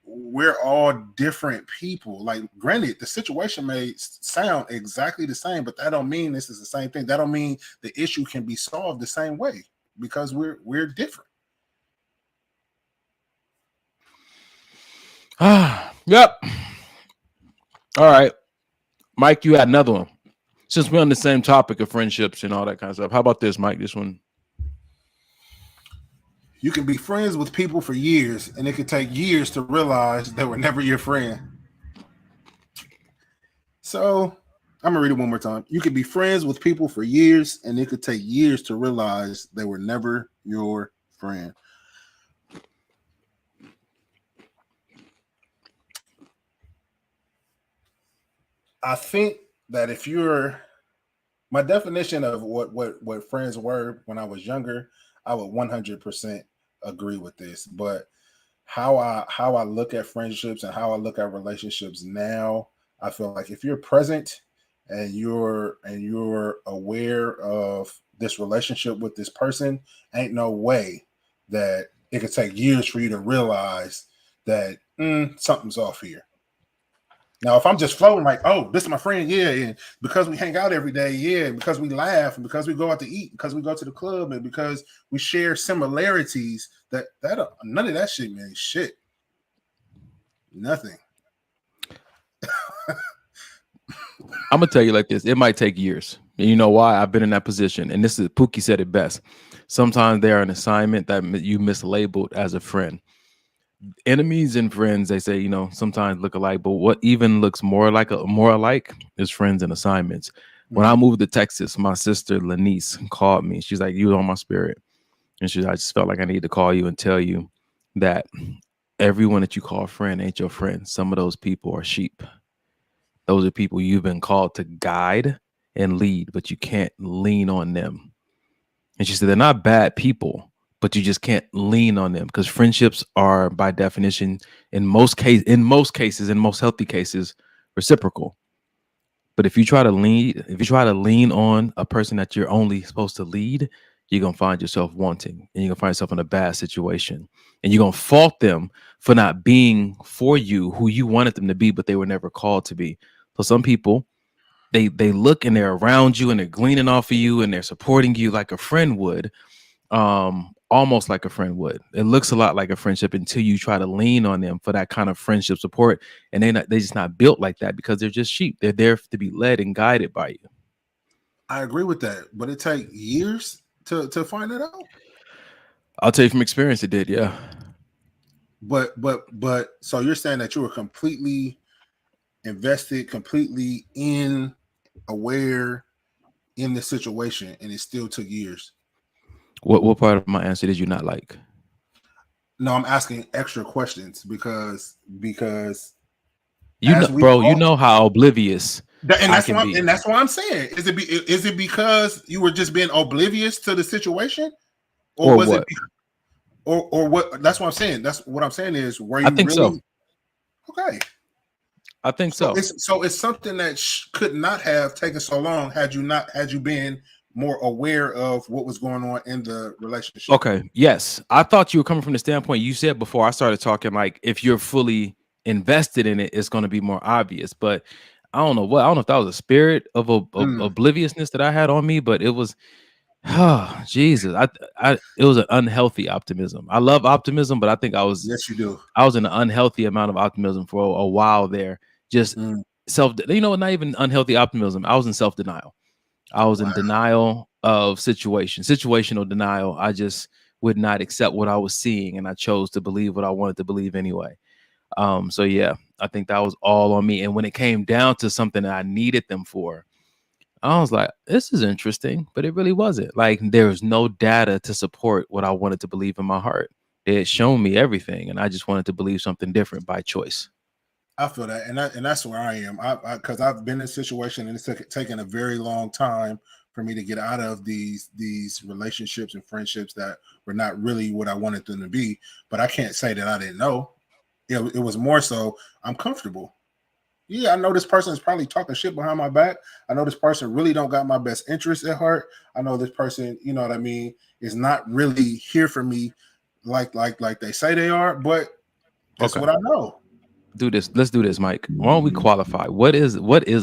we're all different people. Like, granted, the situation may sound exactly the same, but that don't mean this is the same thing. That don't mean the issue can be solved the same way because we're different. Yep. All right. Mike, you had another one. Since we're on the same topic of friendships and all that kind of stuff, how about this, Mike? This one. You can be friends with people for years, and it could take years to realize they were never your friend. So I'm going to read it one more time. You can be friends with people for years, and it could take years to realize they were never your friend. I think that if you're, my definition of what friends were when I was younger, I would 100% agree with this. But how I look at friendships and how I look at relationships now, I feel like if you're present and you're aware of this relationship with this person, ain't no way that it could take years for you to realize that something's off here. Now, if I'm just floating like, oh, this is my friend, yeah, and because we hang out every day, yeah, and because we laugh, and because we go out to eat, because we go to the club, and because we share similarities, that none of that shit means shit. Nothing. I'm gonna tell you like this: it might take years. And you know why? I've been in that position, and this is Pookie said it best. Sometimes they are an assignment that you mislabeled as a friend. enemies and friends, they say, sometimes look alike, but what even looks more alike is friends and assignments. When I moved to Texas, my sister Lanice called me. She's like, "You were on my spirit," and I just felt like I need to call you and tell you that everyone that you call a friend ain't your friend. Some of those people are sheep. Those are people you've been called to guide and lead, but you can't lean on them. And she said they're not bad people, but you just can't lean on them, because friendships are, by definition, in most healthy cases, reciprocal. But if you try to lean on a person that you're only supposed to lead, you're gonna find yourself wanting, and you're gonna find yourself in a bad situation, and you're gonna fault them for not being for you who you wanted them to be, but they were never called to be. So some people, they look and they're around you and they're gleaning off of you and they're supporting you like a friend would, almost like a friend would. It looks a lot like a friendship until you try to lean on them for that kind of friendship support, and they're just not built like that, because they're just sheep. They're there to be led and guided by you. I agree with that, but it takes years to find that out. I'll tell you from experience, it did, yeah. But so you're saying that you were completely invested, completely aware in the situation, and it still took years. What part of my answer did you not like? No, I'm asking extra questions because you know how oblivious and that's why I'm saying, is it because you were just being oblivious to the situation, or was what? Or what? That's what I'm saying. That's what I'm saying is, were you? I think really, so. Okay. I think so. It's something that could not have taken so long had you been more aware of what was going on in the relationship. Okay. Yes. I thought you were coming from the standpoint you said before I started talking, like, if you're fully invested in it, it's going to be more obvious. But I don't know if that was a spirit of obliviousness that I had on me, but it was, oh Jesus, it was an unhealthy optimism. I love optimism, but I think yes, you do. I was in an unhealthy amount of optimism for a while there. Just not even unhealthy optimism. I was in self-denial. I was in denial of situational denial. I just would not accept what I was seeing, and I chose to believe what I wanted to believe anyway. So yeah, I think that was all on me. And when it came down to something that I needed them for, I was like, this is interesting, but it really wasn't. Like, there was no data to support what I wanted to believe in my heart. It had shown me everything, and I just wanted to believe something different by choice. I feel that, and that's where I am. Because I've been in a situation, and it's taken a very long time for me to get out of these relationships and friendships that were not really what I wanted them to be. But I can't say that I didn't know. It was more so I'm comfortable. Yeah, I know this person is probably talking shit behind my back. I know this person really don't got my best interest at heart. I know this person, you know what I mean, is not really here for me like they say they are. But that's what I know. Let's do this, Mike. Why don't we qualify? What is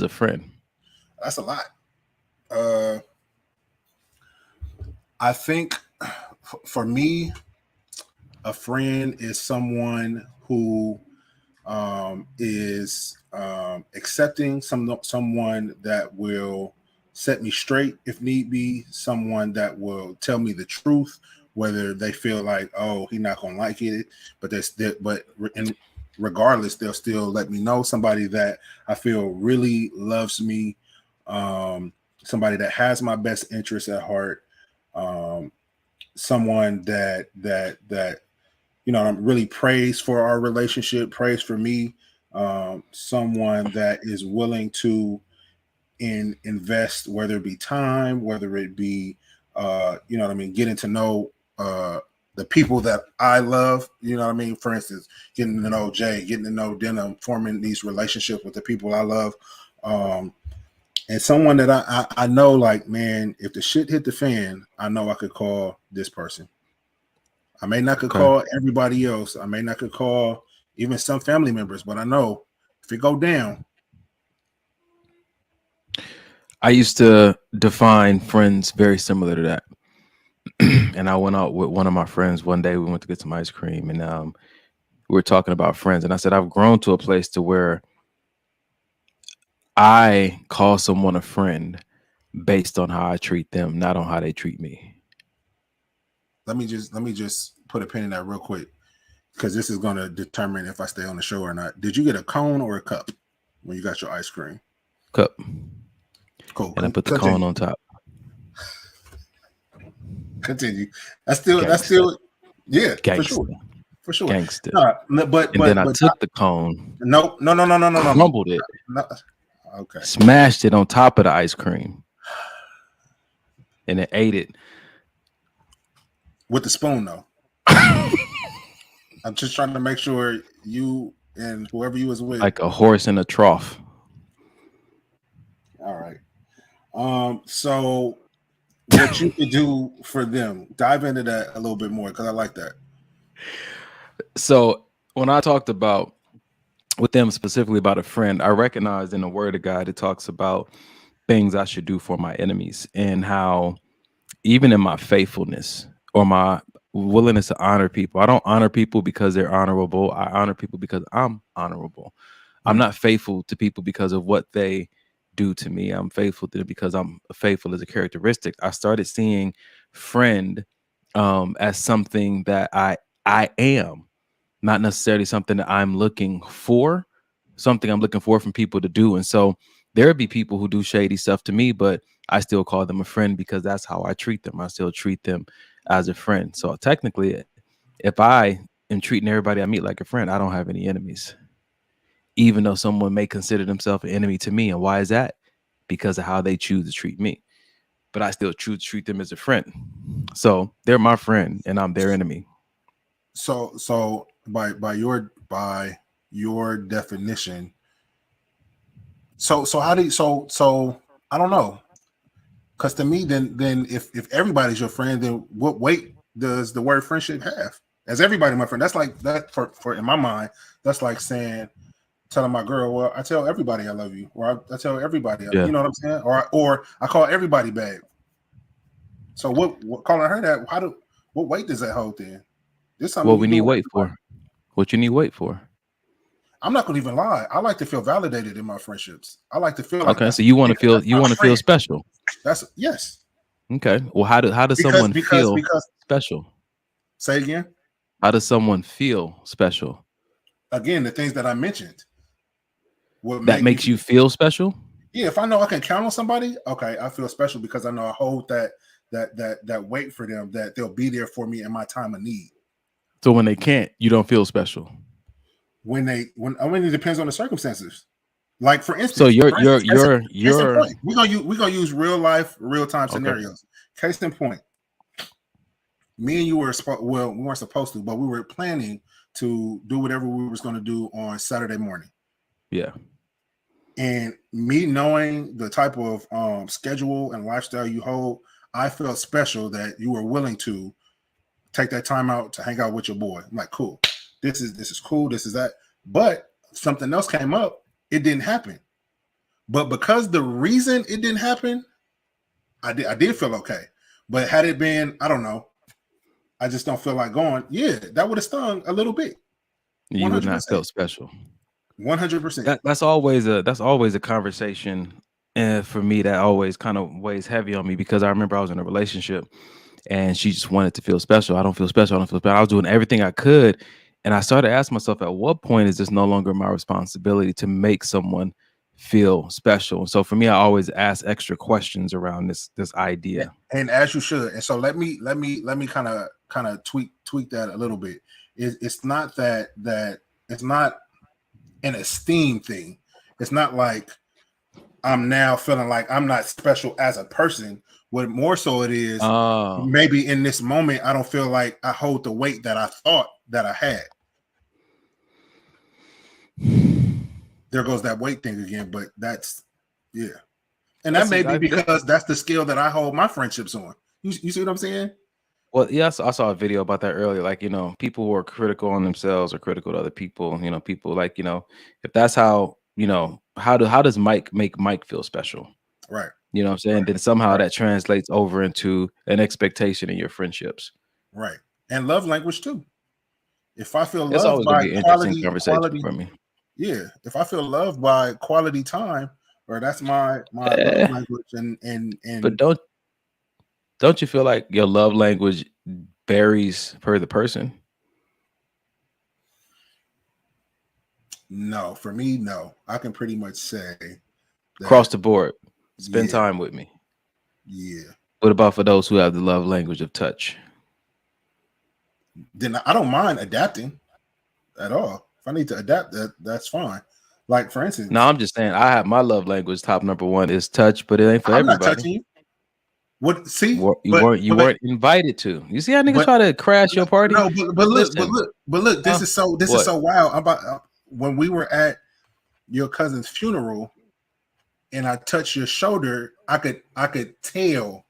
a friend? That's a lot. I think for me, a friend is someone who is accepting, someone that will set me straight if need be, someone that will tell me the truth, whether they feel like, oh, he's not gonna like it, regardless, they'll still let me know. Somebody that I feel really loves me, somebody that has my best interests at heart, someone that really prays for our relationship, prays for me, someone that is willing to invest, whether it be time, whether it be getting to know the people that I love, you know what I mean? For instance, getting to know Jay, getting to know Denham, forming these relationships with the people I love. And someone that I know, like, man, if the shit hit the fan, I know I could call this person. I may not could call everybody else. I may not could call even some family members, but I know if it go down. I used to define friends very similar to that. And I went out with one of my friends one day. We went to get some ice cream, and we were talking about friends. And I said, I've grown to a place to where I call someone a friend based on how I treat them, not on how they treat me. Let me just put a pin in that real quick. because this is going to determine if I stay on the show or not. Did you get a cone or a cup when you got your ice cream? Cup. Cool. And I put the cone on top. Continue. That's still, yeah, Gangster. For sure. Gangster. But then I took the cone. No. Crumbled it. No. Okay. Smashed it on top of the ice cream. And then ate it. With the spoon, though. I'm just trying to make sure you and whoever you was with. Like a horse in a trough. All right. So what you could do for them, dive into that a little bit more, because I like that. So when I talked about with them specifically about a friend, I recognized in the Word of God, it talks about things I should do for my enemies, and how even in my faithfulness or my willingness to honor people, I don't honor people because they're honorable. I honor people because I'm honorable. I'm not faithful to people because of what they do to me. I'm faithful to them because I'm faithful as a characteristic. I started seeing friend as something that I am, not necessarily something that I'm looking for, something I'm looking for from people to do. And so there'd be people who do shady stuff to me, but I still call them a friend because that's how I treat them. I still treat them as a friend. So technically, if I am treating everybody I meet like a friend, I don't have any enemies, even though someone may consider themselves an enemy to me. And why is that? Because of how they choose to treat me. But I still choose to treat them as a friend. So they're my friend and I'm their enemy. So by your definition, so how do you, so I don't know. Because to me, then if everybody's your friend, then what weight does the word friendship have? As everybody my friend, that's like that for in my mind, that's like saying, telling my girl, well, I tell everybody I love you, or I tell everybody, you know what I'm saying, or I call everybody babe. So what calling her that? What weight does that hold then? This something what we need weight for. What you need weight for? I'm not gonna even lie. I like to feel validated in my friendships. I like to feel like okay. So you want to feel special. That's yes. Okay. Well, how does someone feel special? Say again. How does someone feel special? Again, the things that I mentioned. That makes you feel special? Yeah, if I know I can count on somebody, okay, I feel special because I know I hold that weight for them, that they'll be there for me in my time of need. So when they can't, you don't feel special. When it depends on the circumstances. Like for instance, so you're we're gonna use real life, real time scenarios. Case in point, me and you we weren't supposed to, but we were planning to do whatever we was going to do on Saturday morning. Yeah. And me knowing the type of schedule and lifestyle you hold, I felt special that you were willing to take that time out to hang out with your boy. I'm like, cool. This is cool. This is that. But something else came up. It didn't happen. But because the reason it didn't happen, I did feel okay. But had it been, I don't know, I just don't feel like going. Yeah, that would have stung a little bit. You 100%. Would not feel special. 100%. That's always a conversation, and for me that always kind of weighs heavy on me, because I remember I was in a relationship and she just wanted to feel special. I don't feel special. I don't feel special. I was doing everything I could, and I started asking myself, at what point is this no longer my responsibility to make someone feel special? And so for me, I always ask extra questions around this idea. And as you should. And so let me kind of tweak that a little bit. It's not that it's not an esteem thing. It's not like I'm now feeling like I'm not special as a person. What more so it is, maybe in this moment I don't feel like I hold the weight that I thought that I had. There goes that weight thing again, but that's and that may be because that's the skill that I hold my friendships on. You see what I'm saying? Well, yes, I saw a video about that earlier. Like, people who are critical on themselves or critical to other people, people like, if that's how, how does Mike make Mike feel special? Right. You know what I'm saying? Right. Then somehow that translates over into an expectation in your friendships. Right. And love language too. If I feel it's loved by quality for me. Yeah. If I feel loved by quality time, or that's my love language, and but don't you feel like your love language varies per the person? No, for me, no. I can pretty much say that, across the board. Spend time with me. Yeah. What about for those who have the love language of touch? Then I don't mind adapting at all. If I need to adapt, that's fine. Like for instance, no, I'm just saying I have my love language. Top number one is touch, but it ain't for everybody. Not touching you. What? See, you weren't invited to. You see how niggas try to crash your party? No, but look. This is so wild. When we were at your cousin's funeral, and I touched your shoulder, I could tell,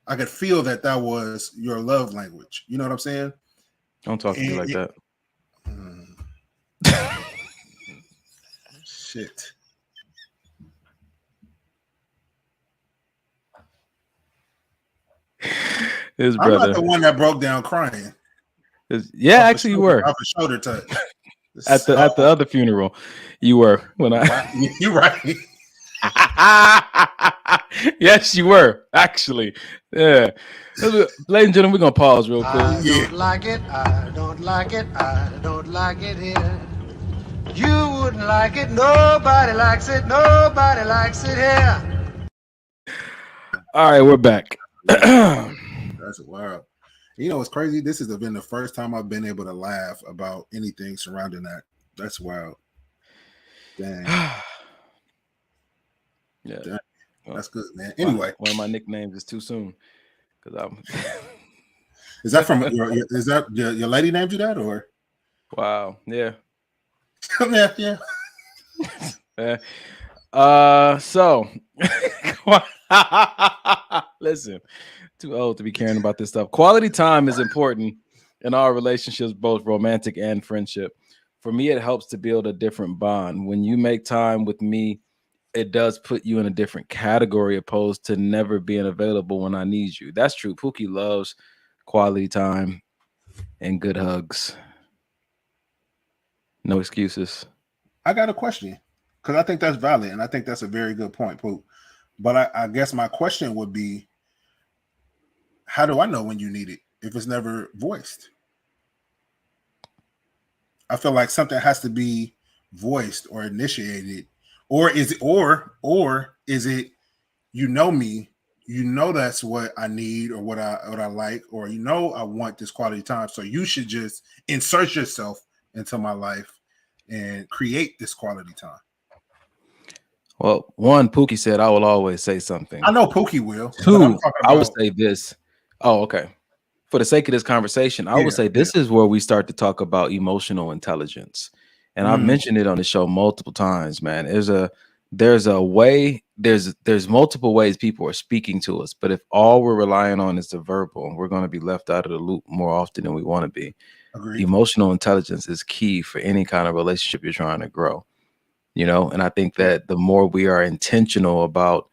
I could feel that was your love language. You know what I'm saying? Don't talk to me like that. Shit. His brother. I'm not the one that broke down crying. Actually, you were. Off a shoulder touch. at the other funeral, you were. When you're right. Yes, you were. Actually, yeah. Ladies and gentlemen, we're gonna pause real quick. I don't like it. I don't like it. I don't like it here. You wouldn't like it. Nobody likes it. Nobody likes it here. All right, we're back. That's wild. You know what's crazy? This has been the first time I've been able to laugh about anything surrounding that. That's wild. Dang. Yeah. Dang. That's good, man. Anyway, one of my nicknames is too soon because I'm. Is that from your lady named you that or? Wow. Yeah. yeah. So listen, too old to be caring about this stuff. Quality time is important in our relationships, both romantic and friendship. For me, it helps to build a different bond. When you make time with me, it does put you in a different category opposed to never being available when I need you. That's true. Pookie loves quality time and good hugs. No excuses. I got a question because I think that's valid and I think that's a very good point, Pook. But I guess my question would be, how do I know when you need it if it's never voiced? I feel like something has to be voiced or initiated, or is it you know me, you know that's what I need or what I like, or you know I want this quality time, so you should just insert yourself into my life and create this quality time. Well, one, Pookie said I will always say something. I know Pookie will. Two, I would say this. Oh, okay. For the sake of this conversation, I would say this is where we start to talk about emotional intelligence. And I've mentioned it on the show multiple times, man. There's multiple ways people are speaking to us, but if all we're relying on is the verbal, we're going to be left out of the loop more often than we want to be. Agreed. Emotional intelligence is key for any kind of relationship you're trying to grow, you know? And I think that the more we are intentional about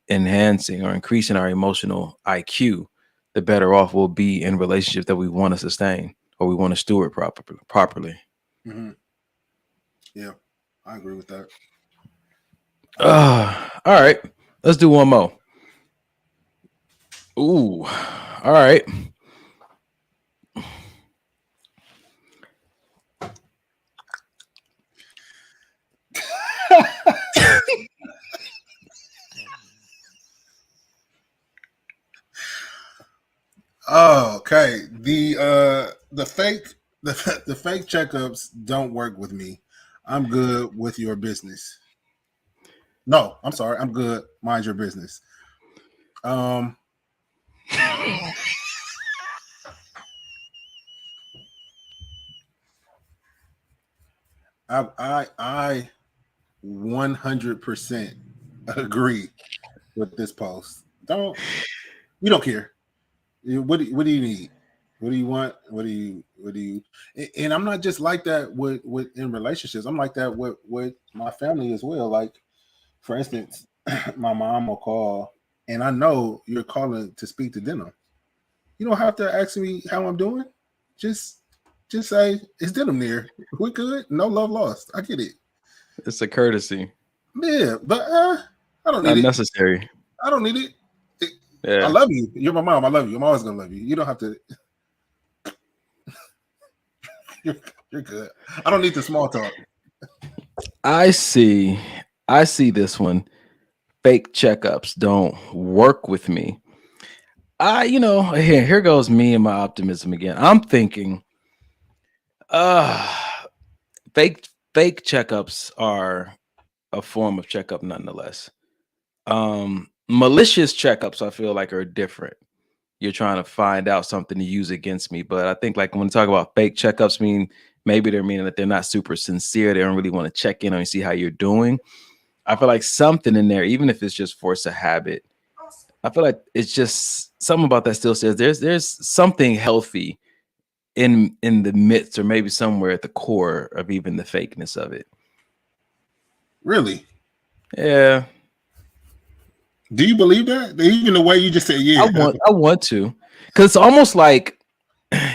enhancing or increasing our emotional IQ, the better off we'll be in relationships that we want to sustain or we want to steward properly. Mm-hmm. Yeah, I agree with that. All right, let's do one more. Ooh, all right. Oh, okay. The fake checkups don't work with me. I'm good with your business. No, I'm sorry. I'm good. Mind your business. I 100% agree with this post. You don't care. What do you need? What do you want? What do you? And I'm not just like that with in relationships. I'm like that with my family as well. Like, for instance, my mom will call, and I know you're calling to speak to Denim. You don't have to ask me how I'm doing. Just say, is Denim there? We good? No love lost. I get it. It's a courtesy. Yeah, but I don't need it. Not necessary. I don't need it. Yeah. I love you. You're my mom. I love you. I'm always gonna love you. You don't have to. You're good. I don't need the small talk. I see this one. Fake checkups don't work with me. Here goes me and my optimism again. I'm thinking, uh, fake checkups are a form of checkup nonetheless. Malicious checkups, I feel like, are different. You're trying to find out something to use against me. But I think, like, when we talk about fake checkups, maybe they're meaning that they're not super sincere. They don't really want to check in on you, see how you're doing. I feel like something in there, even if it's just force of habit, I feel like it's just something about that still says there's something healthy in the midst, or maybe somewhere at the core of even the fakeness of it. Really? Yeah. Do you believe that? Even the way you just said, yeah. I want to, because it's almost like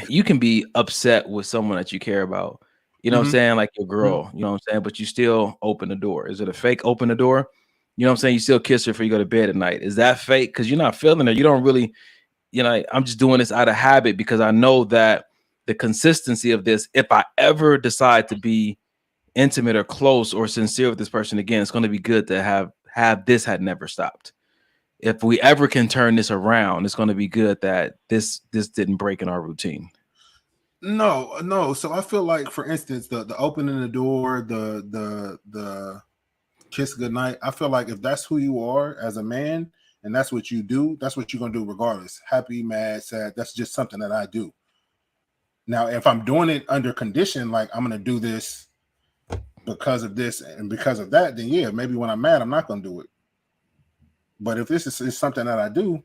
you can be upset with someone that you care about. You know what I'm saying? Like your girl, you know what I'm saying? But you still open the door. Is it a fake open the door? You know what I'm saying? You still kiss her before you go to bed at night. Is that fake? Because you're not feeling her. You don't really, I'm just doing this out of habit because I know that the consistency of this, if I ever decide to be intimate or close or sincere with this person again, it's going to be good to have this had never stopped. If we ever can turn this around, it's going to be good that this didn't break in our routine. No. So I feel like, for instance, the opening the door, the kiss goodnight. I feel like if that's who you are as a man and that's what you do, that's what you're gonna do regardless. Happy, mad, sad. That's just something that I do. Now, if I'm doing it under condition, like I'm gonna do this because of this and because of that, then yeah, maybe when I'm mad, I'm not gonna do it. But if this is something that I do,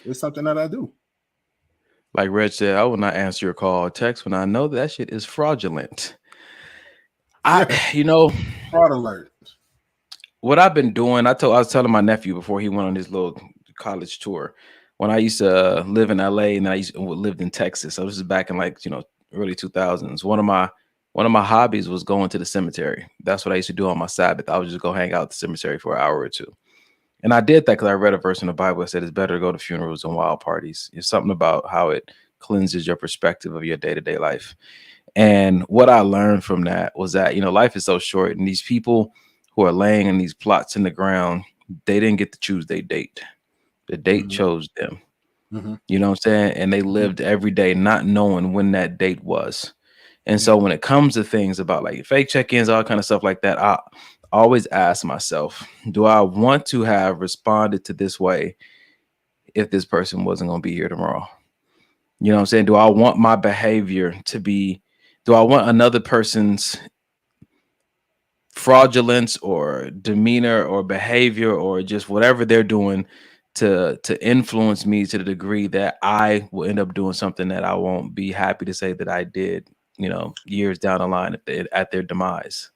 it's something that I do. Like Reg said, I will not answer your call or text when I know that shit is fraudulent. Fraud alert. What I've been doing, I was telling my nephew before he went on his little college tour. When I used to live in LA and I lived in Texas, so this is back in early 2000s. One of my hobbies was going to the cemetery. That's what I used to do on my Sabbath. I would just go hang out at the cemetery for an hour or two. And I did that because I read a verse in the Bible that said it's better to go to funerals than wild parties. It's something about how it cleanses your perspective of your day-to-day life. And what I learned from that was that, life is so short, and these people who are laying in these plots in the ground, they didn't get to choose their date. The date chose them. You know what I'm saying? And they lived every day not knowing when that date was. And so when it comes to things about like fake check-ins, all kind of stuff like that, I always ask myself, do I want to have responded to this way if this person wasn't going to be here tomorrow? You know what I'm saying? Do I want my behavior to be, do I want another person's fraudulence or demeanor or behavior or just whatever they're doing to influence me to the degree that I will end up doing something that I won't be happy to say that I did, years down the line at their demise?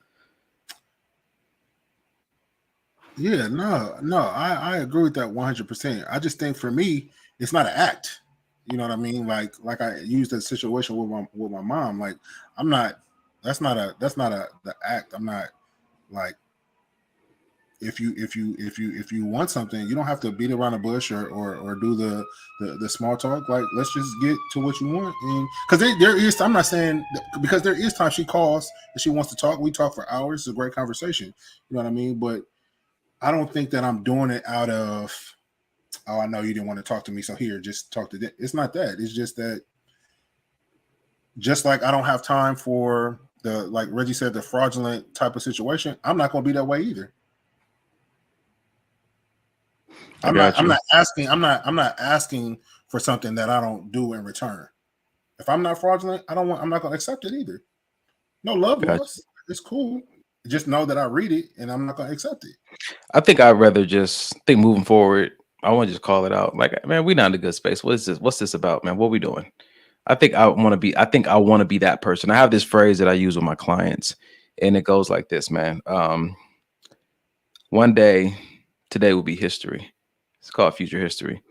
Yeah, no, I agree with that 100%. I just think for me, it's not an act. You know what I mean? Like I used that situation with my mom. Like that's not the act. I'm not like, if you want something, you don't have to beat around the bush or do the small talk. Like, let's just get to what you want. And because there is, I'm not saying, because there is time she calls and she wants to talk. We talk for hours. It's a great conversation. You know what I mean? But I don't think that I'm doing it out of, oh, I know you didn't want to talk to me, so here, just talk to them. It's not that. It's just that, just like I don't have time for the, like Reggie said, the fraudulent type of situation, I'm not going to be that way either. I'm not asking for something that I don't do in return. If I'm not fraudulent, I'm not going to accept it either. No love lost. It's cool. Just know that I read it and I'm not going to accept it. I think I'd rather just think moving forward. I want to just call it out. Like, man, we're not in a good space. What is this? What's this about, man? What are we doing? I think I want to be that person. I have this phrase that I use with my clients, and it goes like this, man. One day, today will be history. It's called future history.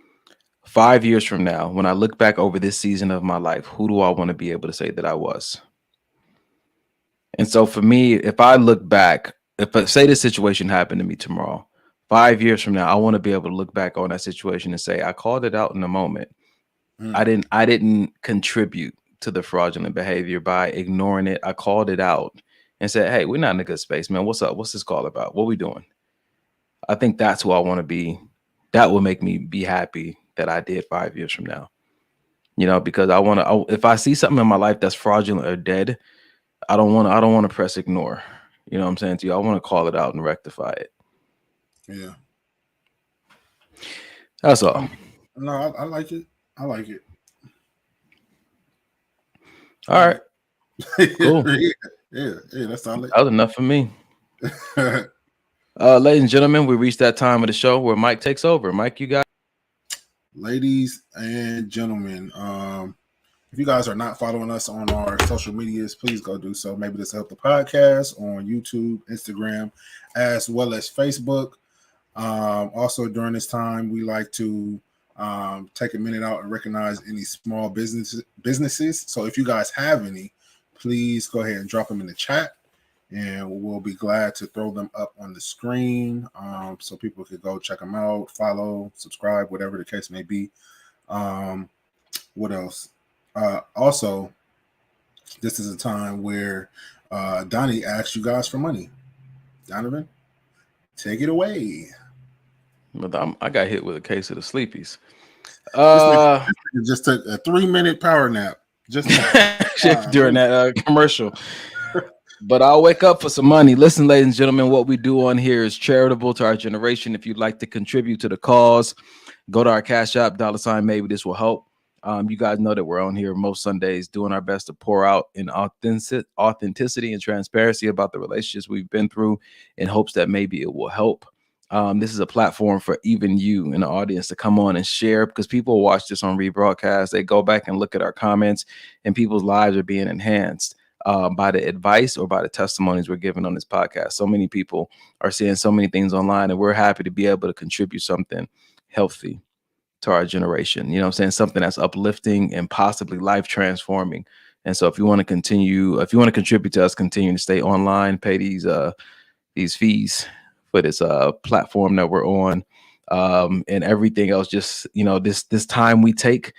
5 years from now, when I look back over this season of my life, who do I want to be able to say that I was? And so for me, if I look back, say this situation happened to me tomorrow, 5 years from now, I want to be able to look back on that situation and say, I called it out in the moment. I didn't contribute to the fraudulent behavior by ignoring it. I called it out and said, hey, we're not in a good space, man. What's up? What's this call about? What we doing? I think that's who I want to be. That will make me be happy that I did 5 years from now. You know, because I want to, if I see something in my life that's fraudulent or dead, I don't want to press ignore. You know what I'm saying to you? I want to call it out and rectify it. Yeah. That's all. No, I like it. I like it. All right. Cool. Yeah, that's all. That was enough for me. Ladies and gentlemen, we reached that time of the show where Mike takes over. Mike, you got. Ladies and gentlemen, if you guys are not following us on our social medias, please go do so. Maybe this will help the podcast on YouTube, Instagram, as well as Facebook. Also, during this time, we like to take a minute out and recognize any small businesses. So if you guys have any, please go ahead and drop them in the chat, and we'll be glad to throw them up on the screen so people could go check them out, follow, subscribe, whatever the case may be. What else? Also, this is a time where Donnie asks you guys for money. Donovan, take it away. But I got hit with a case of the sleepies. Just took a 3-minute power nap just during that commercial. But I'll wake up for some money. Listen, ladies and gentlemen, what we do on here is charitable to our generation. If you'd like to contribute to the cause, go to our Cash App, $ maybe this will help. You guys know that we're on here most Sundays doing our best to pour out in authenticity and transparency about the relationships we've been through in hopes that maybe it will help. This is a platform for even you in the audience to come on and share, because people watch this on rebroadcast. They go back and look at our comments, and people's lives are being enhanced by the advice or by the testimonies we're giving on this podcast. So many people are seeing so many things online, and we're happy to be able to contribute something healthy to our generation. You know what I'm saying? Something that's uplifting and possibly life transforming. And so if you want to contribute to us continuing to stay online, pay these fees for this platform that we're on, and everything else, just, you know, this time we take,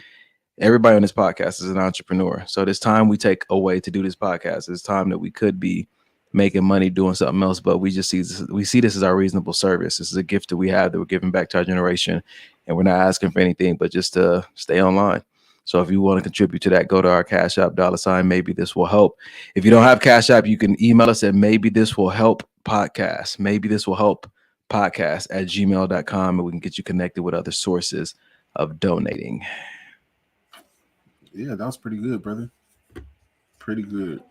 everybody on this podcast is an entrepreneur. So this time we take away to do this podcast is time that we could be making money doing something else, but we see this as our reasonable service. This is a gift that we have that we're giving back to our generation, and we're not asking for anything but just to stay online. So if you want to contribute to that, go to our Cash App, $ maybe this will help. If you don't have Cash App, you can email us at maybe this will help podcast, maybe this will help podcast @gmail.com, and we can get you connected with other sources of donating. Yeah, that was pretty good, brother. Pretty good.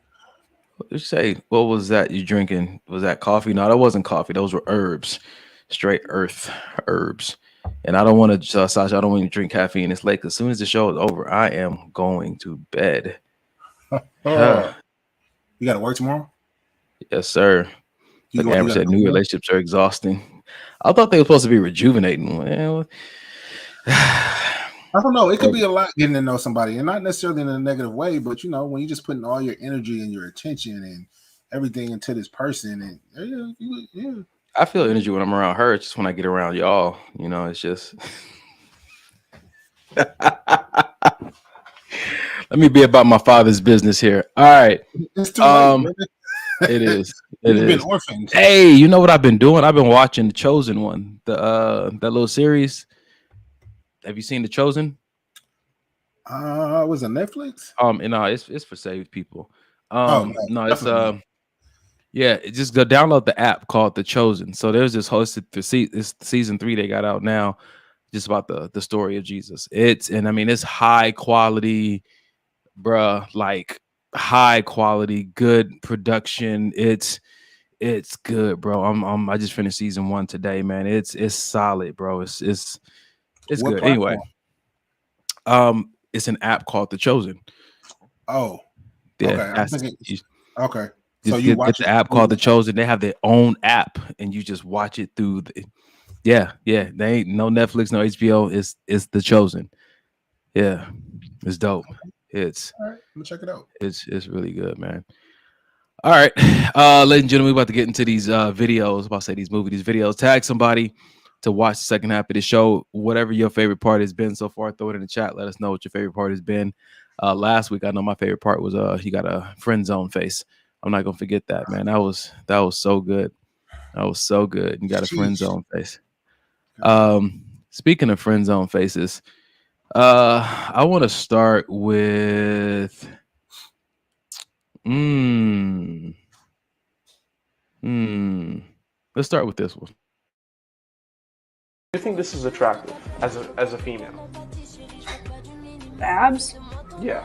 What did you say? What was that you drinking? Was that coffee? No, that wasn't coffee. Those were herbs, straight earth herbs. And I don't want to, Sasha, I don't want you to drink caffeine. It's late. As soon as the show is over, I am going to bed. You got to work tomorrow? Yes, sir. Like Amber said, new relationships are exhausting. I thought they were supposed to be rejuvenating. Well, I don't know. It could be a lot getting to know somebody, and not necessarily in a negative way, but, you know, when you're just putting all your energy and your attention and everything into this person, and yeah. I feel energy when I'm around her. It's just when I get around y'all, you know, it's just. Let me be about my father's business here. All right. It's too late, it is. You've been orphaned. Hey, you know what I've been doing? I've been watching The Chosen one, that little series. Have you seen The Chosen? Was it Netflix? It's for saved people. It's yeah, just go download the app called The Chosen. So there's this hosted for season 3 they got out now, just about the story of Jesus. It's high quality, bruh, like high quality, good production. It's good, bro. I just finished season 1 today, man. It's solid, bro. It's good. Platform? Anyway, it's an app called The Chosen. Oh, yeah. Okay. So you get the app called The Chosen. They have their own app, and you just watch it through. They ain't no Netflix, no HBO. It's The Chosen. Yeah, it's dope. It's. All right, let me check it out. It's really good, man. All right, ladies and gentlemen, we're about to get into these videos. These videos. Tag somebody to watch the second half of the show. Whatever your favorite part has been so far, throw it in the chat. Let us know what your favorite part has been. Last week, I know my favorite part was he got a friend zone face. I'm not gonna forget that, man. That was so good. That was so good. You got a friend zone face. Speaking of friend zone faces, I want to start with let's start with this one. Do you think this is attractive as a female? The abs? Yeah.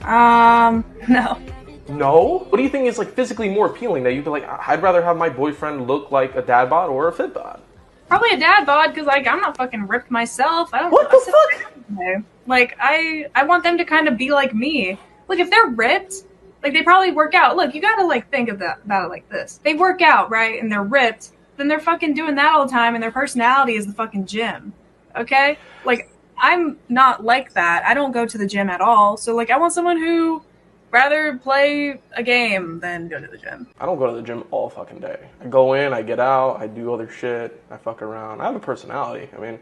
No. No? What do you think is like physically more appealing that you'd be like, I'd rather have my boyfriend look like a dad bod or a fit bod? Probably a dad bod, because like I'm not fucking ripped myself. I don't. What the fuck? Like I want them to kind of be like me. Like if they're ripped, like they probably work out. Look, you gotta like think of that about it like this. They work out, right, and they're ripped. Then they're fucking doing that all the time, and their personality is the fucking gym. Okay? Like I'm not like that. I don't go to the gym at all. So like I want someone who rather play a game than go to the gym. I don't go to the gym all fucking day. I go in, I get out, I do other shit, I fuck around. I have a personality. I mean,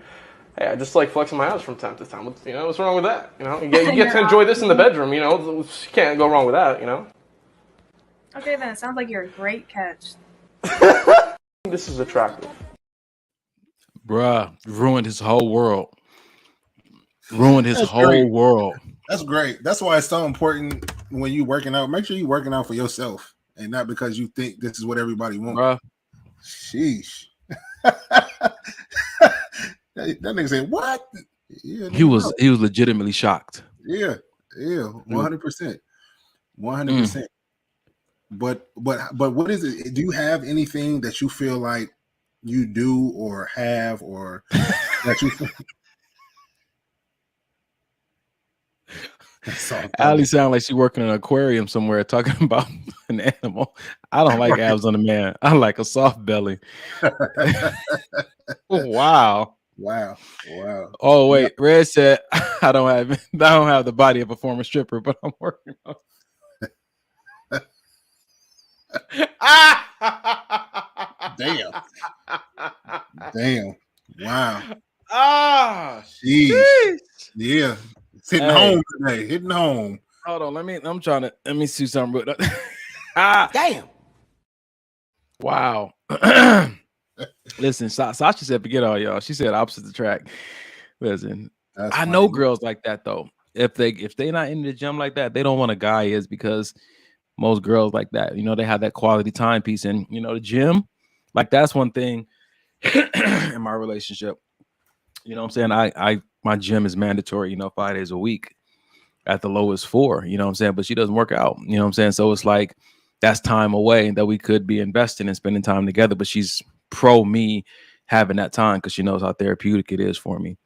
hey, I just like flexing my abs from time to time. You know, what's wrong with that? You know, you get to enjoy this in the bedroom. You know, you can't go wrong with that. You know. Okay, then it sounds like you're a great catch. This is attractive. Bruh, ruined his whole world. Ruined his whole world. That's great. That's why it's so important when you working out. Make sure you're working out for yourself and not because you think this is what everybody wants. Bruh. Sheesh. that nigga said, what? Yeah, he was legitimately shocked. Yeah, 100%. 100%. But what is it? Do you have anything that you feel like you do or have or that you Allie sound like she working in an aquarium somewhere talking about an animal. I don't like abs on a man. I like a soft belly. Wow. Oh wait, Red said I don't have the body of a former stripper, but I'm working on Damn. Wow. Jeez. Yeah. Hitting home today. Hitting home. Hold on. Let me see something. Damn. Wow. Listen, Sasha said, forget all y'all. She said opposite attract. Listen, I know girls like that though. If they not in the gym like that, they don't want a guy is because most girls like that, you know, they have that quality time piece. And you know, the gym, like that's one thing in my relationship. You know what I'm saying? My gym is mandatory, you know, 5 days a week at the lowest 4, you know what I'm saying? But she doesn't work out, you know what I'm saying? So it's like, that's time away that we could be investing and spending time together. But she's pro me having that time because she knows how therapeutic it is for me.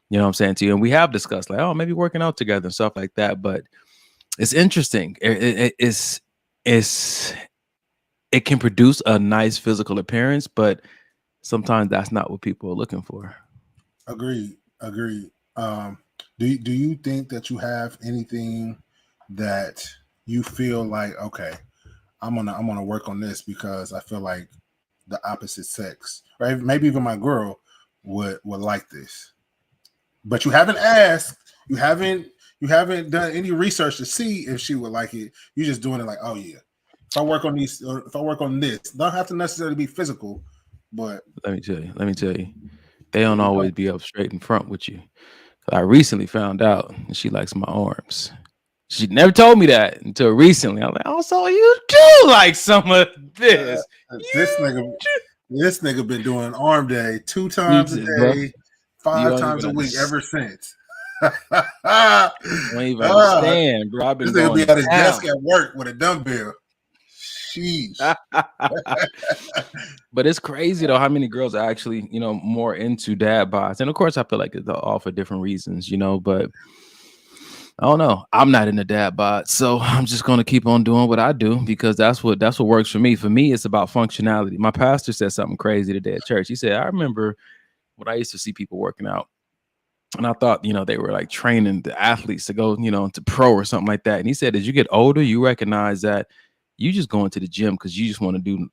You know what I'm saying to you? And we have discussed like, oh, maybe working out together and stuff like that. But it's interesting. It can produce a nice physical appearance, but sometimes that's not what people are looking for. Agreed. Do you think that you have anything that you feel like, okay, I'm gonna work on this because I feel like the opposite sex, right? Maybe even my girl would like this, but you haven't asked, you haven't done any research to see if she would like it. You're just doing it like, oh yeah, if I work on these, or if I work on this, don't have to necessarily be physical, but let me tell you, they don't always be up straight in front with you. I recently found out that she likes my arms. She never told me that until recently. I was like, oh, so you do like some of this. This nigga been doing arm day 2 times a day, bro. 5 times a week ever since. I don't even understand, bro. I've been this nigga be at his desk at work with a dumbbell. Sheesh. But it's crazy though how many girls are actually, you know, more into dad bods. And of course I feel like it's all for different reasons, you know, but I don't know. I'm not in the dad bod, so I'm just gonna keep on doing what I do because that's what works for me. For me, it's about functionality. My pastor said something crazy today at church. He said, I remember when I used to see people working out and I thought, you know, they were like training the athletes to go, you know, to pro or something like that. And he said, as you get older, you recognize that you just going to the gym because you just want to do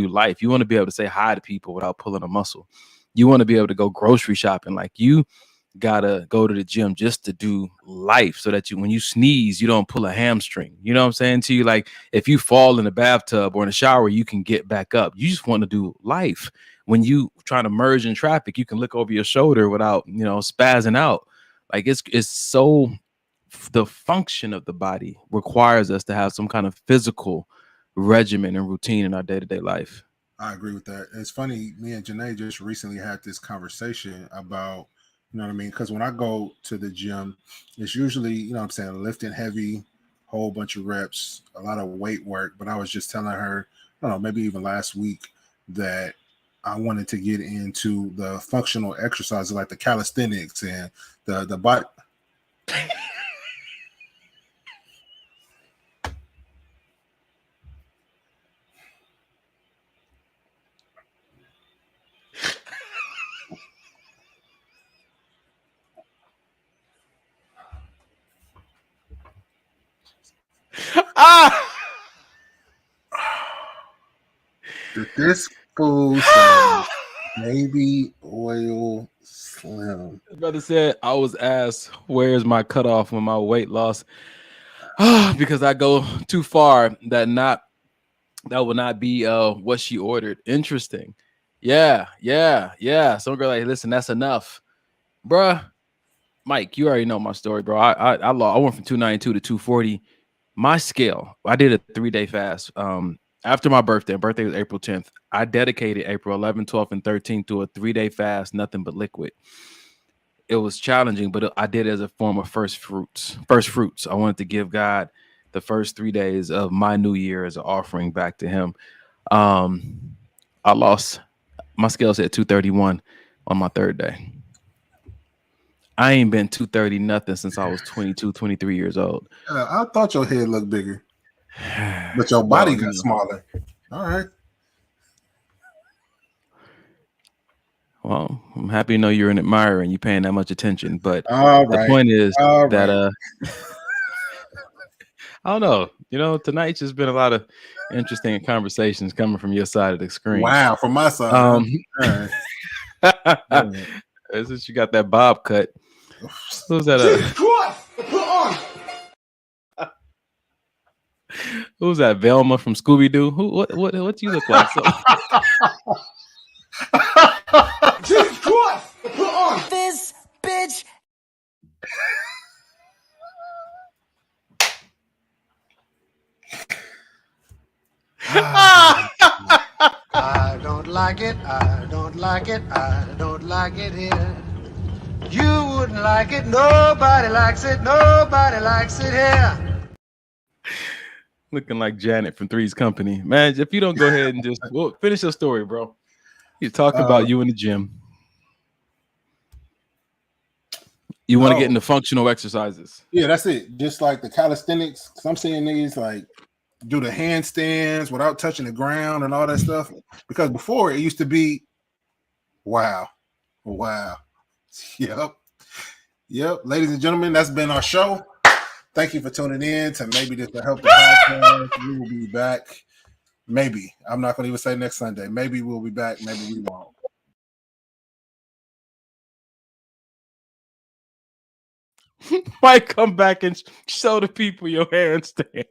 life. You want to be able to say hi to people without pulling a muscle. You want to be able to go grocery shopping. Like you gotta go to the gym just to do life, so that when you sneeze, you don't pull a hamstring. You know what I'm saying to you? Like if you fall in the bathtub or in the shower, you can get back up. You just want to do life. When you trying to merge in traffic, you can look over your shoulder without, spazzing out. Like it's so, the function of the body requires us to have some kind of physical regimen and routine in our day-to-day life. I agree with that. It's funny, me and Janae just recently had this conversation about, you know what I mean? Because when I go to the gym, it's usually, you know what I'm saying, lifting heavy, whole bunch of reps, a lot of weight work. But I was just telling her, I don't know, maybe even last week, that I wanted to get into the functional exercises like the calisthenics and the body. This fool said maybe oil slim. Brother said, I was asked, where's my cutoff when my weight loss? Because I go too far, that will not be what she ordered. Interesting. Yeah. Some girl like, listen, that's enough. Bruh. Mike, you already know my story, bro. I went from 292 to 240. My scale, I did a 3-day fast. After my birthday was April 10th. I dedicated April 11th, 12th, and 13th to a 3-day fast, nothing but liquid. It was challenging, but I did it as a form of first fruits. I wanted to give God the first 3 days of my new year as an offering back to him. I lost, my scale said 231 on my 3rd day. I ain't been 230 nothing since I was 22, 23 years old. I thought your head looked bigger, but your body got smaller. All right. Well, I'm happy to know you're an admirer and you're paying that much attention. But the point is that I don't know. Tonight's just been a lot of interesting conversations coming from your side of the screen. Wow, from my side. Since you got that bob cut. Who's that? Who's that? Velma from Scooby-Doo? What do you look like? Jesus Christ! Put on this bitch. I don't like it. I don't like it. I don't like it here. You wouldn't like it. Nobody likes it. Nobody likes it here. Looking like Janet from Three's Company. Man, if you don't go ahead and just finish your story, bro. You talk about you in the gym. You want to get into functional exercises. Yeah, that's it. Just like the calisthenics. I'm seeing niggas like do the handstands without touching the ground and all that stuff. Because before it used to be, wow. Yep. Ladies and gentlemen, that's been our show. Thank you for tuning in to Maybe This Will Help the Podcast. We will be back. Maybe. I'm not going to even say next Sunday. Maybe we'll be back. Maybe we won't. Might come back and show the people your handstand.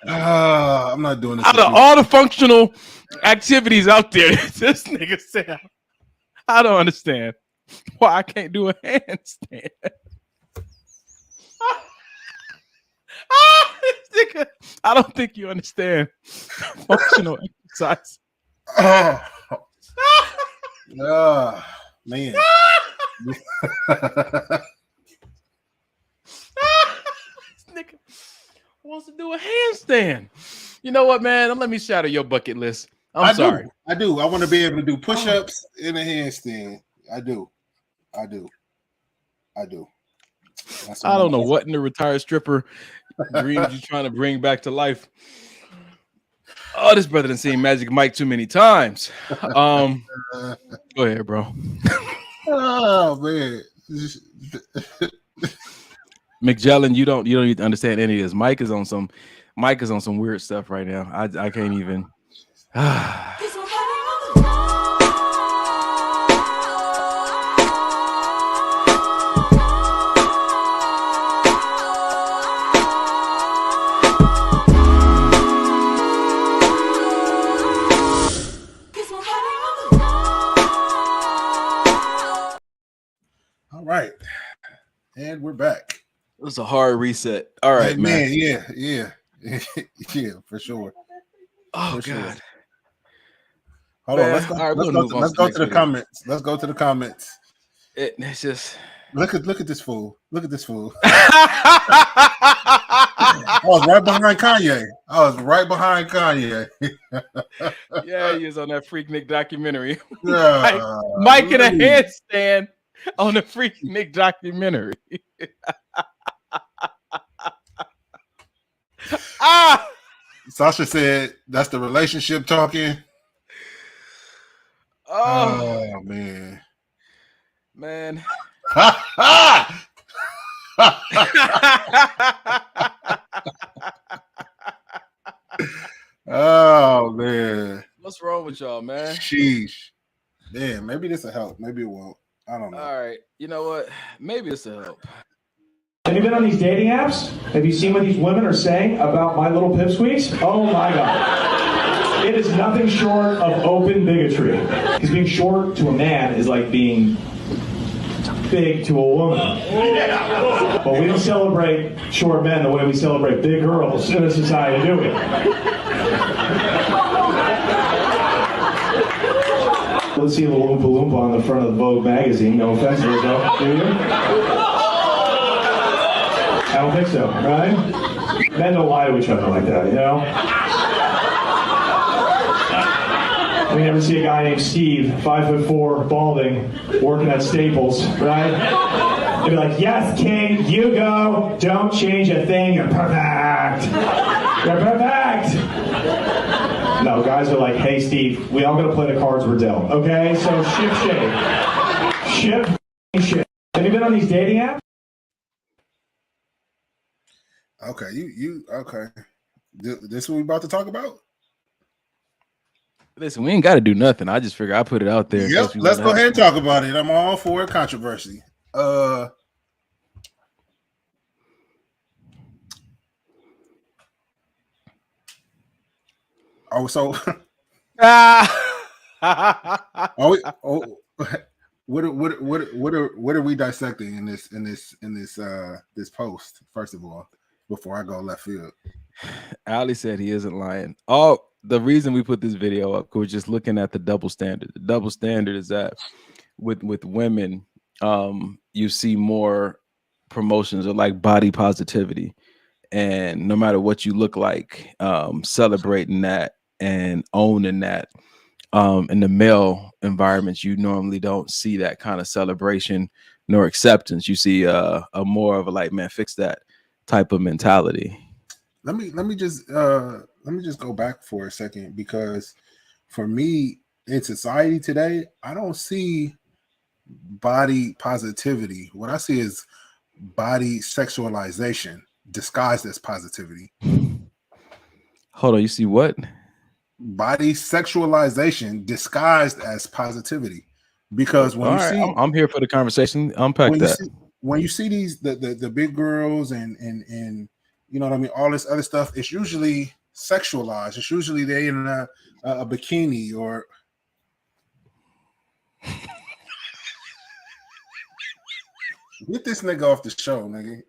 I'm not doing this. Out of all the functional activities out there, this nigga said, I don't understand why I can't do a handstand. Nigga, I don't think you understand functional exercise. Man. Nigga wants to do a handstand. You know what, man? Let me shatter your bucket list. I'm sorry. I do. I want to be able to do push-ups in a handstand. I do. I don't know what in the retired stripper dreams you trying to bring back to life. Oh, this brother done seen Magic Mike too many times. Go ahead, bro. Oh man. McJellen, you don't need to understand any of this. Mike is on some weird stuff right now. I can't even. And we're back. It was a hard reset. All right, man. Yeah, for sure. Oh, for God. Sure. Hold on. Let's go to the comments. Let's go to the comments. It's just look at this fool. Look at this fool. I was right behind Kanye. Yeah, he was on that Freak Nick documentary. Mike in a handstand on the Freak Nick documentary. Sasha said that's the relationship talking. Oh man. Oh man. What's wrong with y'all, man? Sheesh. Damn, maybe this will help. Maybe it won't. I don't know. All right. You know what? Maybe this will help. Have you been on these dating apps? Have you seen what these women are saying about my little pipsqueaks? Oh my God. It is nothing short of open bigotry. Because being short to a man is like being big to a woman. But we don't celebrate short men the way we celebrate big girls in a society, do we? Let's see a little Oompa Loompa on the front of the Vogue magazine. No offense, Lizzo. Do you? I don't think so, right? Men don't lie to each other like that, you know? We never see a guy named Steve, 5'4", balding, working at Staples, right? They'd be like, yes, King, you go. Don't change a thing. You're perfect. You're perfect. No, guys are like, hey, Steve, we all got to play the cards we're dealt, okay? So ship shape. Ship. Have you been on these dating apps? Okay, you okay. This what we about to talk about? Listen, we ain't got to do nothing. I just figure I put it out there. Yep, let's go ahead and talk about it. I'm all for controversy. Oh, so what are we dissecting in this post? First of all, before I go left field, Ali said he isn't lying. Oh, the reason we put this video up, we're just looking at the double standard. The double standard is that with women, you see more promotions of like body positivity, and no matter what you look like, celebrating that and owning that. In the male environments, you normally don't see that kind of celebration nor acceptance. You see a more of a like, man, fix that type of mentality. Let me just go back for a second, because for me in society today, I don't see body positivity. What I see is body sexualization disguised as positivity. Hold on, you see what? Body sexualization disguised as positivity. Because when I'm here for the conversation. Unpack that. When you see these the big girls and you know what I mean, all this other stuff, it's usually sexualized. It's usually they in a bikini or get this nigga off the show, nigga.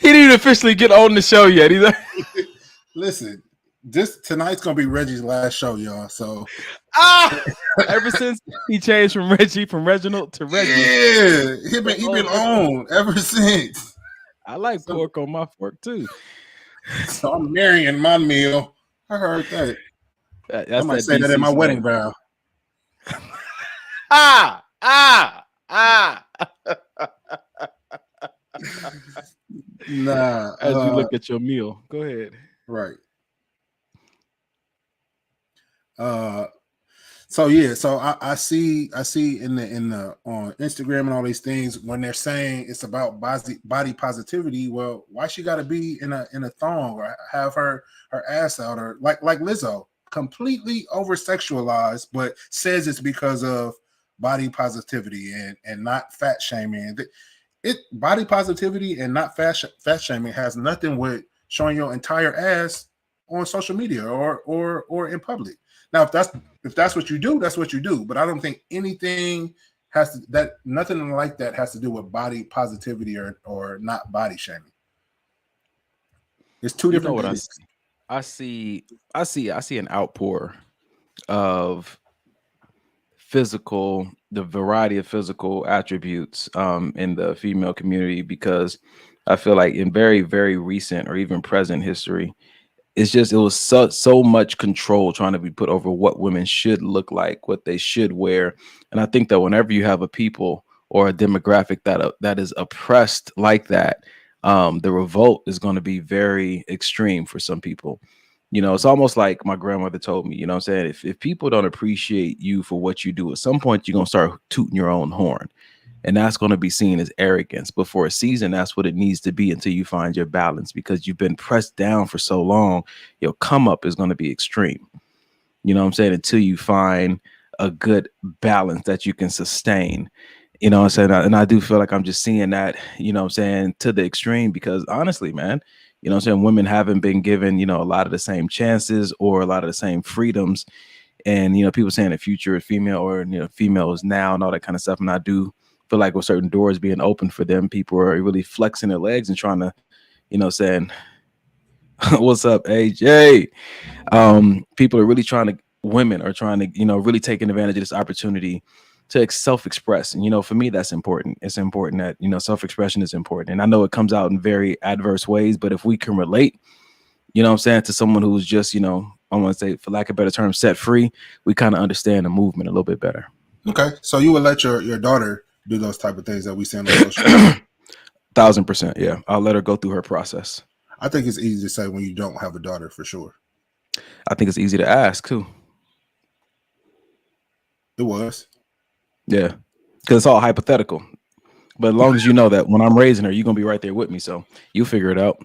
He didn't officially get on the show yet either. Listen, tonight's gonna be Reggie's last show, y'all. So ever since he changed from Reginald to Reggie, yeah, he been on ever since. I like pork on my fork too. So I'm marrying my meal. I heard that. I might say that in my wedding vow. Nah. As you look at your meal, go ahead. Right. So I see in the on Instagram and all these things when they're saying it's about body positivity. Well, why she got to be in a thong or have her ass out, or like Lizzo, completely over sexualized, but says it's because of body positivity and not fat shaming. Body positivity and not fat shaming has nothing with showing your entire ass on social media or in public. Now, if that's what you do, that's what you do. But I don't think anything nothing like that has to do with body positivity or not body shaming. It's two different things. I see an outpour of the variety of physical attributes in the female community, because I feel like in very, very recent or even present history, it was so much control trying to be put over what women should look like, what they should wear. And I think that whenever you have a people or a demographic that is oppressed like that, the revolt is going to be very extreme for some people. You know, it's almost like my grandmother told me, you know what I'm saying? If people don't appreciate you for what you do, at some point you're going to start tooting your own horn. And that's going to be seen as arrogance. But for a season, that's what it needs to be until you find your balance, because you've been pressed down for so long. Your come up is going to be extreme. You know what I'm saying? Until you find a good balance that you can sustain. You know what I'm saying? And I do feel like I'm just seeing that, you know what I'm saying, to the extreme, because honestly, man, you know what I'm saying, women haven't been given, you know, a lot of the same chances or a lot of the same freedoms. And, you know, people saying the future is female, or, you know, female is now and all that kind of stuff. And I do feel like with certain doors being open for them, people are really flexing their legs and trying to, you know, saying, what's up, AJ? People are really women are trying to, you know, really taking advantage of this opportunity to self-express. And, you know, for me, that's important. It's important that, you know, self-expression is important. And I know it comes out in very adverse ways, but if we can relate, you know what I'm saying, to someone who's just, you know, I want to say, for lack of a better term, set free, we kind of understand the movement a little bit better. Okay. So you would let your daughter do those type of things that we see on the social media? 1000%. Yeah. I'll let her go through her process. I think it's easy to say when you don't have a daughter, for sure. I think it's easy to ask too. It was. Yeah. Because it's all hypothetical. But as long as you know that when I'm raising her, you're going to be right there with me. So you figure it out.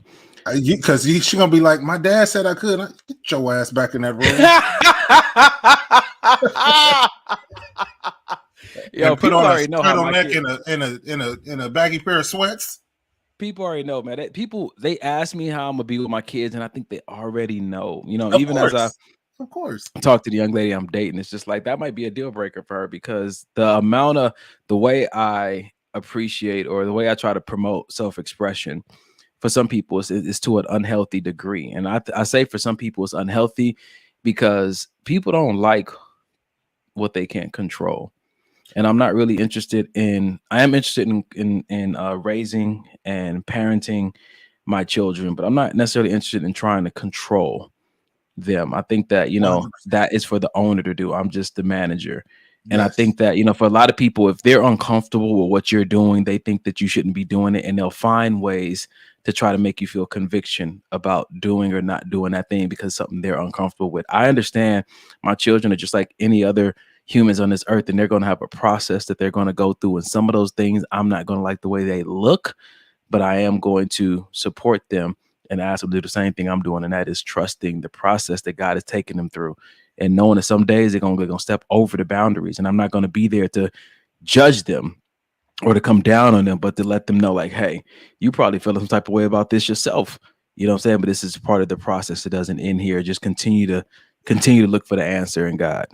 Because she's going to be like, my dad said I could. Get your ass back in that room. Yo, put on already know how in a baggy pair of sweats. People already know, man. They ask me how I'm gonna be with my kids, and I think they already know. You know, Of even course. as Of course, talk to the young lady I'm dating, it's just like that might be a deal breaker for her, because the way I appreciate, or the way I try to promote self-expression, for some people is to an unhealthy degree. And I say for some people it's unhealthy because people don't like what they can't control. And I'm not really interested in, I am interested in raising and parenting my children, but I'm not necessarily interested in trying to control them. I think that, you know, that is for the owner to do. I'm just the manager. And I think that, you know, for a lot of people, if they're uncomfortable with what you're doing, they think that you shouldn't be doing it. And they'll find ways to try to make you feel conviction about doing or not doing that thing because something they're uncomfortable with. I understand my children are just like any other humans on this earth, and they're going to have a process that they're going to go through. And some of those things, I'm not going to like the way they look, but I am going to support them and ask them to do the same thing I'm doing. And that is trusting the process that God is taking them through, and knowing that some days they're going to step over the boundaries, and I'm not going to be there to judge them or to come down on them, but to let them know, like, hey, you probably feel some type of way about this yourself. You know what I'm saying? But this is part of the process. It doesn't end here. Just continue to look for the answer in God.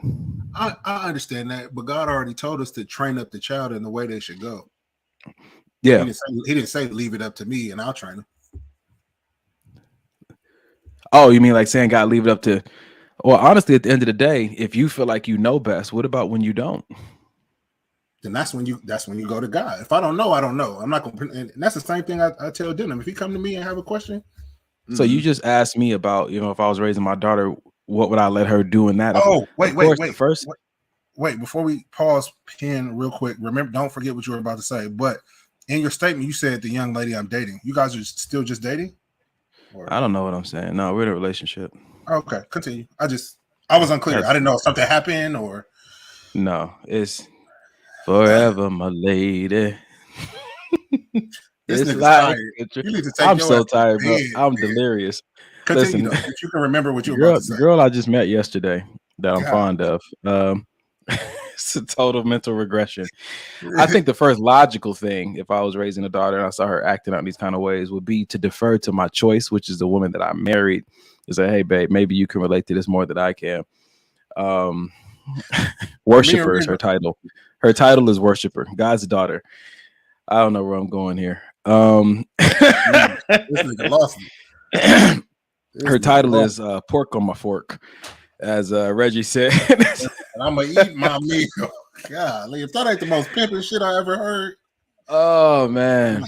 I understand that, but God already told us to train up the child in the way they should go. Yeah. He didn't say leave it up to me and I'll train them. Oh, you mean like saying God leave it up to, well, honestly, at the end of the day, if you feel like you know best, what about when you don't? Then that's when you go to God. If I don't know, I don't know. I'm not going to, and that's the same thing I tell Denham. If he come to me and have a question. So you just asked me about, you know, if I was raising my daughter, what would I let her do in that? Oh, wait. First, wait, before we pause pen real quick, remember, don't forget what you were about to say. But in your statement, you said the young lady I'm dating. You guys are still just dating? Or? I don't know what I'm saying. No, we're in a relationship. Okay, continue. I was unclear. I didn't know if something happened or. No, it's forever, my lady. This nigga's tired. I'm so tired, bro. I'm delirious. Continue, listen, if you can remember what you were about to say. Girl I just met yesterday that I'm fond of. It's a total mental regression. I think the first logical thing, if I was raising a daughter and I saw her acting out in these kind of ways, would be to defer to my choice, which is the woman that I married. To say, hey, babe, maybe you can relate to this more than I can. Worshiper is her title. Her title is worshiper, God's daughter. I don't know where I'm going here. This nigga lost me. Her title is pork on my fork, as Reggie said. And I'm gonna eat my meal. Golly, if that ain't the most pimping shit I ever heard. Oh man.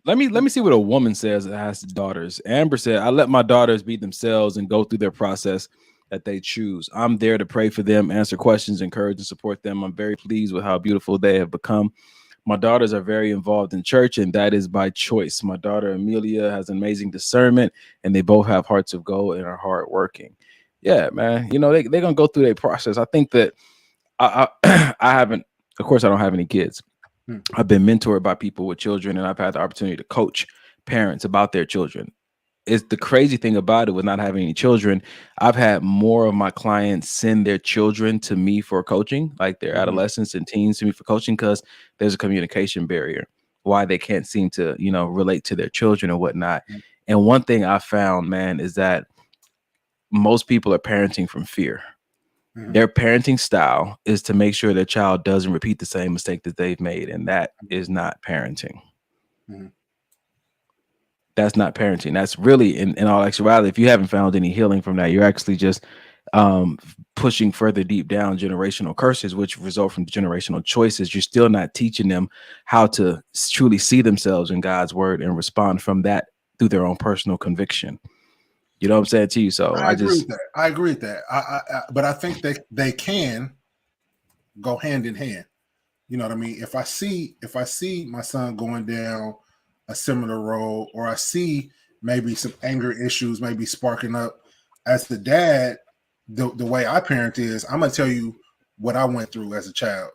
Let me see what a woman says that has daughters. Amber said, I let my daughters be themselves and go through their process that they choose. I'm there to pray for them, answer questions, encourage and support them. I'm very pleased with how beautiful they have become. My daughters are very involved in church, and that is by choice. My daughter Amelia has amazing discernment, and they both have hearts of gold and are hardworking. Yeah, man. You know, they're gonna go through their process. I think that I haven't, of course, I don't have any kids. I've been mentored by people with children, and I've had the opportunity to coach parents about their children. It's the crazy thing about it with not having any children. I've had more of my clients send their children to me for coaching, like their adolescents and teens to me for coaching, because there's a communication barrier, why they can't seem to, you know, relate to their children and whatnot. And one thing I found, man, is that most people are parenting from fear. Their parenting style is to make sure their child doesn't repeat the same mistake that they've made. And that is not parenting. That's not parenting. That's really, in all actuality, if you haven't found any healing from that, you're actually just pushing further deep down generational curses, which result from generational choices. You're still not teaching them how to truly see themselves in God's word and respond from that through their own personal conviction. You know what I'm saying to you? So I agree with that. But I think they can go hand in hand. You know what I mean? If I see my son going down a similar road, or I see maybe some anger issues maybe sparking up, as the dad, the way I parent is, I'm gonna tell you what I went through as a child.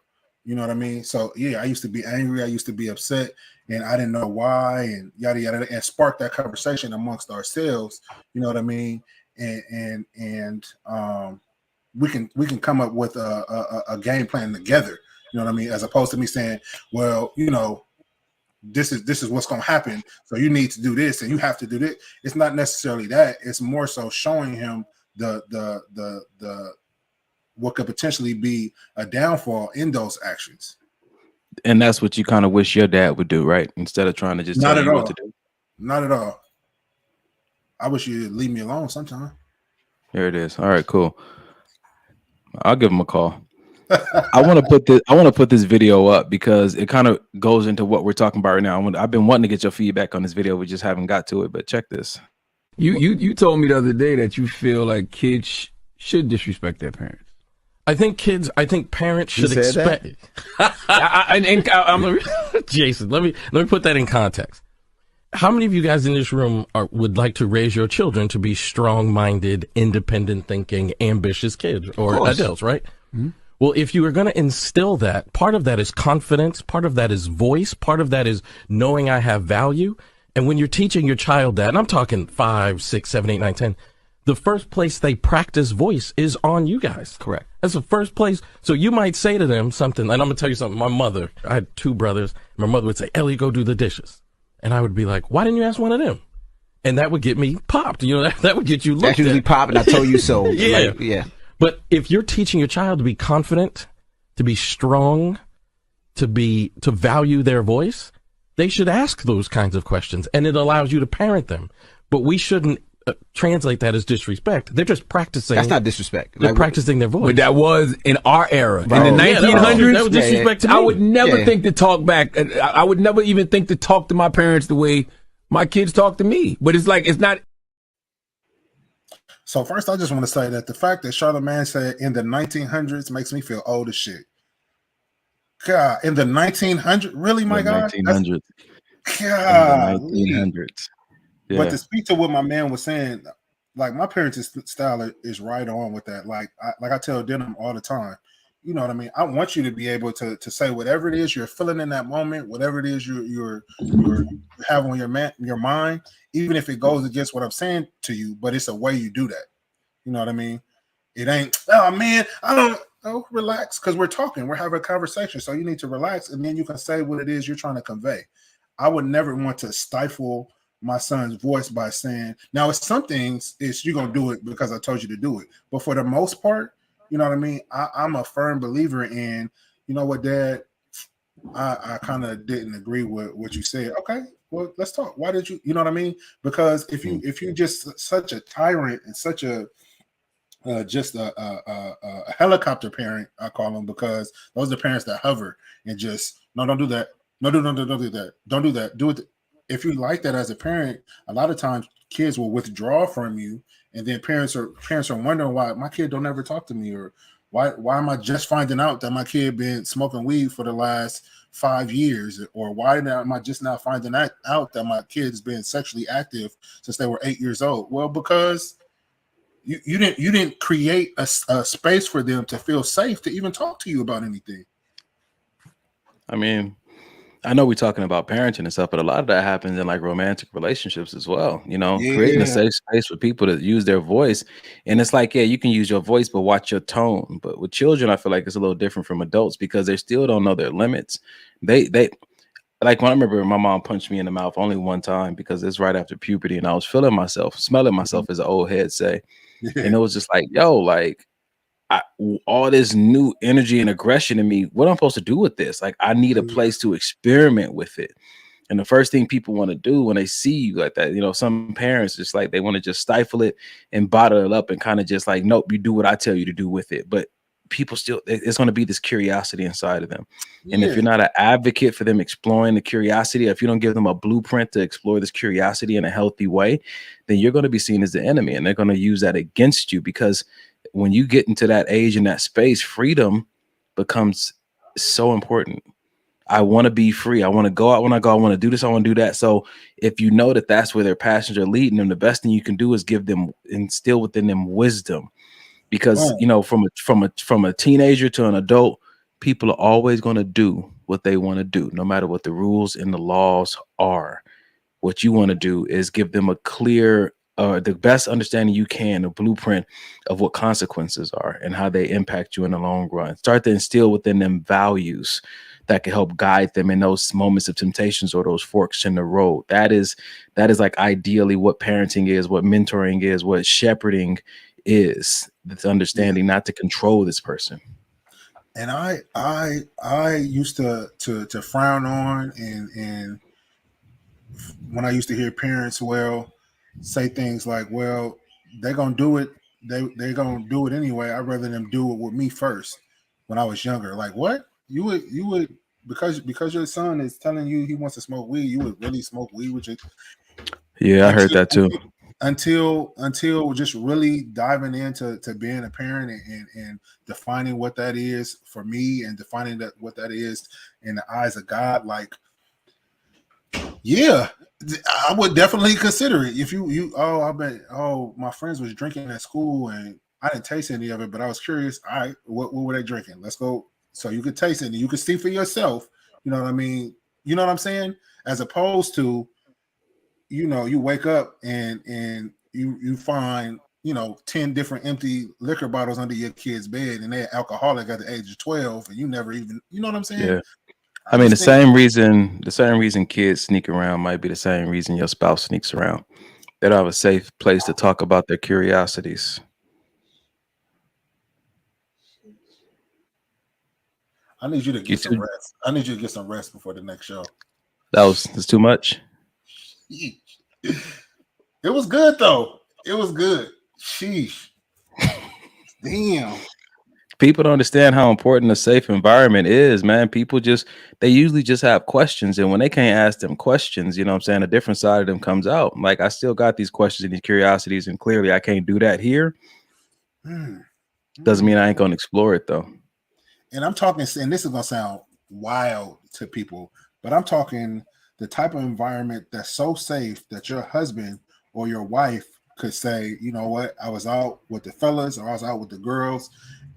You know what I mean? So yeah, I used to be angry, I used to be upset, and I didn't know why, and yada yada, and spark that conversation amongst ourselves. You know what I mean? And we can come up with a game plan together. You know what I mean? As opposed to me saying, well, you know, this is what's going to happen, so you need to do this and you have to do this. It's not necessarily that. It's more so showing him the what could potentially be a downfall in those actions. And that's what you kind of wish your dad would do, right? Instead of trying to just tell you what to do. Not at all. I wish you'd leave me alone sometime. Here it is. All right, cool. I'll give him a call. I want to put this video up because it kind of goes into what we're talking about right now. I've been wanting to get your feedback on this video. We just haven't got to it, but check this. You told me the other day that you feel like kids should disrespect their parents. I think parents should expect. Jason, let me put that in context. How many of you guys in this room would like to raise your children to be strong-minded, independent-thinking, ambitious kids or adults, right? Mm-hmm. Well, if you are going to instill that, part of that is confidence, part of that is voice, part of that is knowing I have value. And when you're teaching your child that, and I'm talking 5, 6, 7, 8, 9, 10, the first place they practice voice is on you guys. Correct. That's the first place. So you might say to them something, and I'm going to tell you something. My mother, I had 2 brothers. My mother would say, Ellie, go do the dishes. And I would be like, why didn't you ask one of them? And that would get me popped. You know, that would get you looked at. That's usually popped, and I told you so. Yeah. Like, yeah. But if you're teaching your child to be confident, to be strong, to value their voice, they should ask those kinds of questions, and it allows you to parent them. But we shouldn't translate that as disrespect. They're just practicing. That's not disrespect. They're practicing their voice. But that was in our era. Bro. In the 1900s, that was disrespect to me. I would never think to talk back. I would never even think to talk to my parents the way my kids talk to me. But it's like, it's not. So first, I just want to say that the fact that Charlamagne said in the 1900s makes me feel old as shit. God, in the 1900s? Really, my God? 1900s. God. 1900s. Yeah. But to speak to what my man was saying, like my parents' style is right on with that. Like I tell Denham all the time, you know what I mean? I want you to be able to say whatever it is you're feeling in that moment, whatever it is you have on your mind, even if it goes against what I'm saying to you, but it's a way you do that. You know what I mean? It ain't, oh man, I don't know, relax, because we're talking, we're having a conversation. So you need to relax, and then you can say what it is you're trying to convey. I would never want to stifle my son's voice by saying, now it's some things it's you're gonna do it because I told you to do it, but for the most part, you know what I mean, I'm a firm believer in you know what, Dad, I kind of didn't agree with what you said. Okay, well, let's talk. Why did you? You know what I mean? Because if you just such a tyrant and such a just a helicopter parent, I call them, because those are the parents that hover and just no, don't do that. No, don't do that. Don't do that. Do it. If you like that as a parent, a lot of times kids will withdraw from you, and then parents are wondering why my kid don't ever talk to me, or why am I just finding out that my kid been smoking weed for the last 5 years, or why am I just now finding out that my kid's been sexually active since they were 8 years old? Well, because you didn't create a space for them to feel safe to even talk to you about anything. I mean, I know we're talking about parenting and stuff, but a lot of that happens in like romantic relationships as well. You know, creating a safe space for people to use their voice. And it's like, yeah, you can use your voice, but watch your tone. But with children, I feel like it's a little different from adults because they still don't know their limits. They like, when I remember my mom punched me in the mouth only one time because it's right after puberty, and I was feeling myself, smelling myself, as an old head say. And it was just like, yo, like, all this new energy and aggression in me, what am I supposed to do with this? Like, I need a place to experiment with it. And the first thing people want to do when they see you like that, you know, some parents just like, they want to just stifle it and bottle it up and kind of just like, nope, you do what I tell you to do with it. But people still, it's going to be this curiosity inside of them. And if you're not an advocate for them exploring the curiosity, if you don't give them a blueprint to explore this curiosity in a healthy way, then you're going to be seen as the enemy, and they're going to use that against you. Because when you get into that age and that space, freedom becomes so important. I want to be free. I want to go out when I go. I want to do this. I want to do that. So if you know that that's where their passions are leading them, the best thing you can do is give them, instill within them wisdom. Because, you know, from a teenager to an adult, people are always going to do what they want to do, no matter what the rules and the laws are. What you want to do is give them a clear, the best understanding you can, a blueprint of what consequences are and how they impact you in the long run. Start to instill within them values that can help guide them in those moments of temptations or those forks in the road. That is like ideally what parenting is, what mentoring is, what shepherding is. This understanding not to control this person. And I used to frown on, and when I used to hear parents say things like, well, they're gonna do it, they're gonna do it anyway, I'd rather them do it with me first. When I was younger, like, what? You would because your son is telling you he wants to smoke weed, you would really smoke weed with your... Yeah, I heard that too. Until just really diving into being a parent and defining what that is for me, and defining what that is in the eyes of God. Like, yeah, I would definitely consider it. If my friends was drinking at school and I didn't taste any of it, but I was curious. All right, what were they drinking? Let's go. So you could taste it and you could see for yourself. You know what I mean? You know what I'm saying? As opposed to, you know, you wake up and you find, you know, 10 different empty liquor bottles under your kid's bed, and they're alcoholic at the age of 12, and you never even, you know what I'm saying? Yeah. I mean, the same reason kids sneak around might be the same reason your spouse sneaks around. They don't have a safe place to talk about their curiosities. I need you to get some rest. I need you to get some rest before the next show. That's too much. It was good though. It was good. Sheesh. Damn. People don't understand how important a safe environment is, man. People they usually just have questions, and when they can't ask them questions, you know what I'm saying, a different side of them comes out. Like, I still got these questions and these curiosities, and clearly I can't do that here. Doesn't mean I ain't gonna explore it though. And I'm talking, and this is gonna sound wild to people, but I'm talking the type of environment that's so safe that your husband or your wife could say, you know what, I was out with the fellas, or I was out with the girls,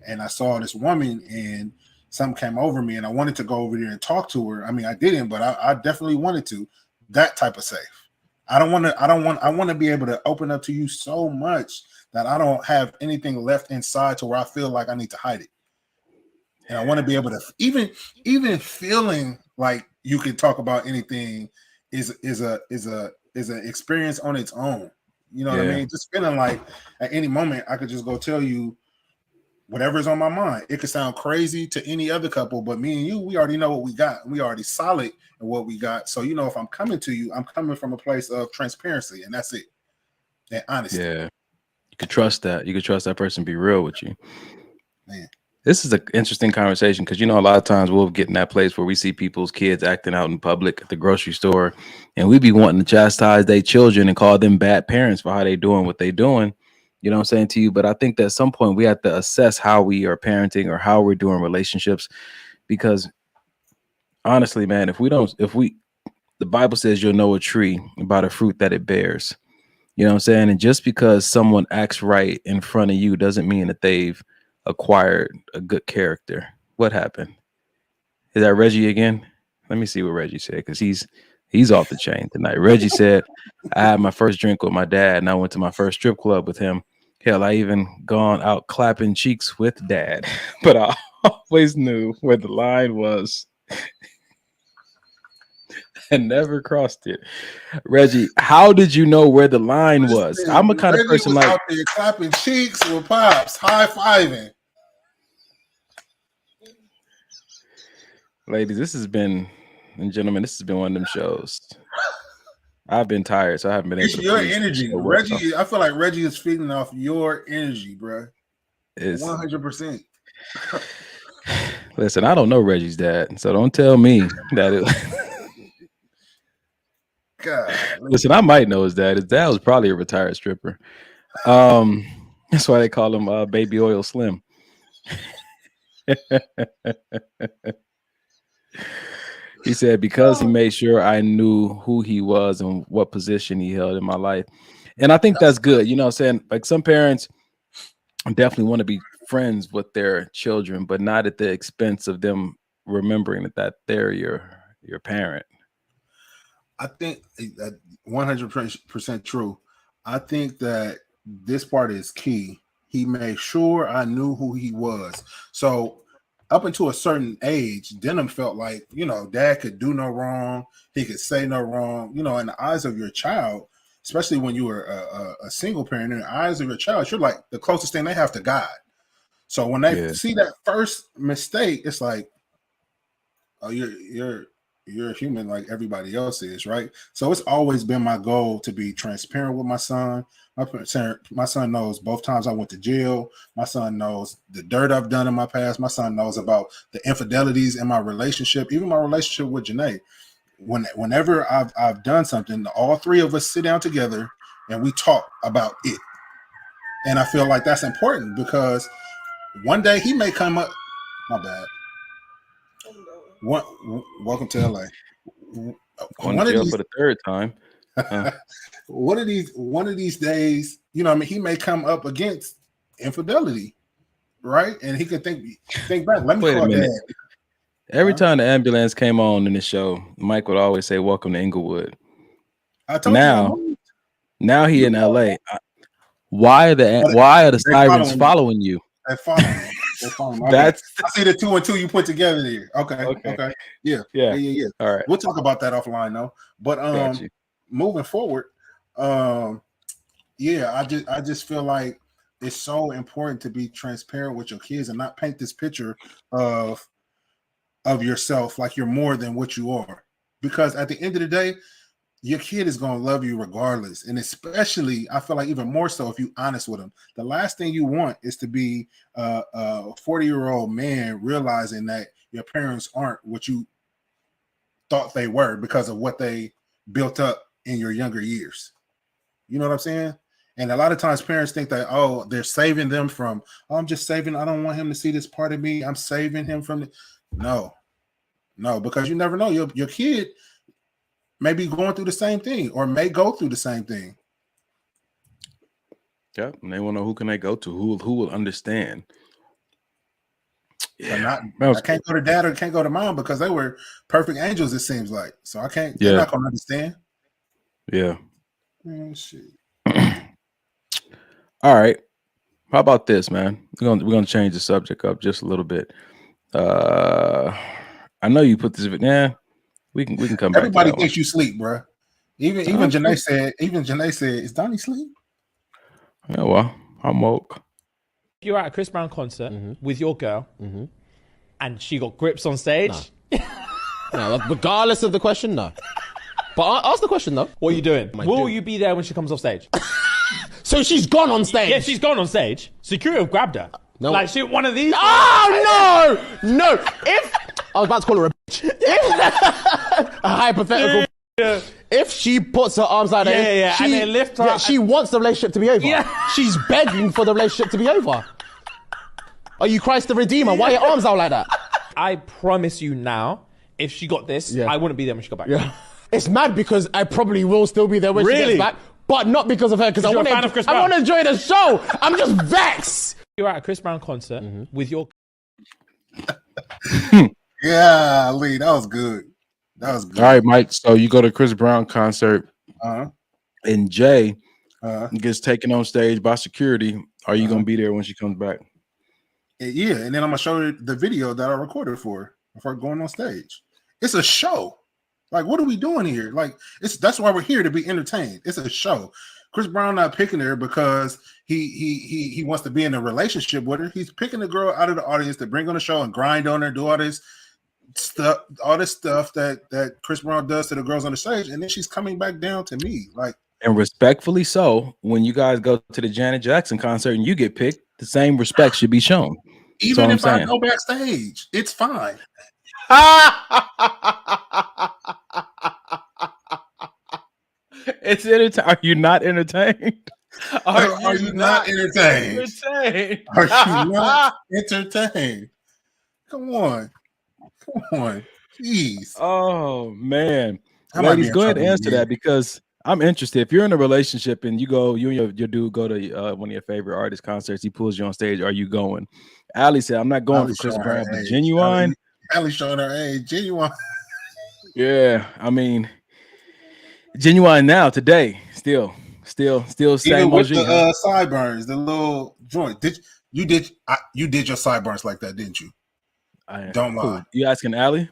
and I saw this woman and something came over me and I wanted to go over there and talk to her. I mean, I didn't, but I definitely wanted to. That type of safe. I want to be able to open up to you so much that I don't have anything left inside to where I feel like I need to hide it. And I want to be able to, even feeling like you can talk about anything is an experience on its own. You know what I mean? Just feeling like at any moment I could just go tell you whatever's on my mind. It could sound crazy to any other couple, but me and you, we already know what we got. We already solid in what we got. So, you know, if I'm coming to you, I'm coming from a place of transparency, and that's it. And honesty. Yeah. You could trust that. You could trust that person to be real with you. Man. This is an interesting conversation because, you know, a lot of times we'll get in that place where we see people's kids acting out in public at the grocery store, and we be wanting to chastise their children and call them bad parents for how they doing what they doing. You know what I'm saying to you? But I think that at some point we have to assess how we are parenting or how we're doing relationships, because honestly, man, the Bible says you'll know a tree by the fruit that it bears. You know what I'm saying? And just because someone acts right in front of you doesn't mean that they've acquired a good character. What happened? Is that Reggie again? Let me see what Reggie said, because he's off the chain tonight. Reggie said, I had my first drink with my dad and I went to my first strip club with him. Hell, I even gone out clapping cheeks with dad, but I always knew where the line was and never crossed it. Reggie, how did you know where the line was? I'm a kind of person like out there clapping cheeks with pops, high-fiving. Ladies, this has been, and gentlemen, this has been one of them shows. I've been tired, so I haven't been able to. It's your energy, Reggie. I feel like Reggie is feeding off your energy, bro. 100%. Listen, I don't know Reggie's dad, so don't tell me that it. God. Listen, I might know his dad. His dad was probably a retired stripper. That's why they call him Baby Oil Slim. He said, because he made sure I knew who he was and what position he held in my life. And I think that's good. You know what I'm saying? Like, some parents definitely want to be friends with their children, but not at the expense of them remembering that they're your parent. I think 100% true. I think that this part is key. He made sure I knew who he was. So up until a certain age, Denham felt like, you know, dad could do no wrong. He could say no wrong. You know, in the eyes of your child, especially when you were a single parent, in the eyes of your child, you're like the closest thing they have to God. So when they see that first mistake, it's like, oh, you're a human like everybody else is, right? So it's always been my goal to be transparent with my son. My son knows both times I went to jail. My son knows the dirt I've done in my past. My son knows about the infidelities in my relationship, even my relationship with Janae. Whenever I've done something, all three of us sit down together and we talk about it. And I feel like that's important because one day he may come up. My bad. Welcome to LA. Going to jail for the third time. One of these days, you know, I mean, he may come up against infidelity, right? And he could think back. Let me Wait a minute. Dad. Every time the ambulance came on in the show, Mike would always say, "Welcome to Inglewood." I told you. Now he in LA. Why are the sirens following you? They're following me. I see the 2 and 2 you put together there. Okay. Yeah. All right. We'll talk about that offline though. But moving forward, I just feel like it's so important to be transparent with your kids and not paint this picture of yourself like you're more than what you are. Because at the end of the day, your kid is going to love you regardless. And especially, I feel like even more so if you're honest with them. The last thing you want is to be a 40-year-old man realizing that your parents aren't what you thought they were because of what they built up in your younger years. You know what I'm saying? And a lot of times parents think that, oh, they're saving them from, oh, I'm just saving. I don't want him to see this part of me. I'm saving him from it. No, because you never know. Your kid may be going through the same thing or may go through the same thing. Yeah, and they want to know who can they go to, who will understand. Yeah, I can't go to dad or can't go to mom because they were perfect angels, it seems like. So I can't. They're not going to understand. Yeah. Shit. All right. How about this, man? We're gonna change the subject up just a little bit. I know you put this. Yeah, we can come back. Everybody thinks you sleep, bro. Even Janae said. Is Donnie sleep? Yeah, well, I'm woke. You're at a Chris Brown concert with your girl, and she got grips on stage. No, regardless of the question, no. But ask the question though. What are you doing? Will you be there when she comes off stage? So she's gone on stage. Yeah, she's gone on stage. Security have grabbed her. No. Like she one of these. Oh no! If I was about to call her a bitch. A hypothetical. Yeah. If she puts her arms out there, and they lift her. Yeah, she wants the relationship to be over. Yeah. She's begging for the relationship to be over. Are you Christ the Redeemer? Why are your arms out like that? I promise you now, if she got this, I wouldn't be there when she got back. Yeah. It's mad because I probably will still be there when she gets back, but not because of her, because I want to enjoy the show. I'm just vexed. You're at a Chris Brown concert with your... Yeah, Lee, that was good. That was good. All right, Mike. So you go to Chris Brown concert, and Jay gets taken on stage by security. Are you gonna be there when she comes back? Yeah, and then I'm gonna show her the video that I recorded for her before going on stage. It's a show. Like, what are we doing here? Like, that's why we're here, to be entertained. It's a show. Chris Brown not picking her because he wants to be in a relationship with her. He's picking the girl out of the audience to bring on the show and grind on her, do all this stuff that Chris Brown does to the girls on the stage, and then she's coming back down to me. Like, and respectfully so, when you guys go to the Janet Jackson concert and you get picked, the same respect should be shown. Even if I go backstage, it's fine. It's entertaining. Are you not entertained? Are you not entertained? Are you not entertained? Come on. Please. Oh man. Ladies, go ahead and answer that, because I'm interested. If you're in a relationship and you and your dude go to one of your favorite artist concerts, he pulls you on stage, are you going? Allie said, I'm not going for Chris Brown, but Genuine. Allie showing her age. Genuine. Yeah, I mean, Genuine now today, still same even with OG, the sideburns, the little joint. You did your sideburns like that, didn't you? Don't lie. You asking Allie?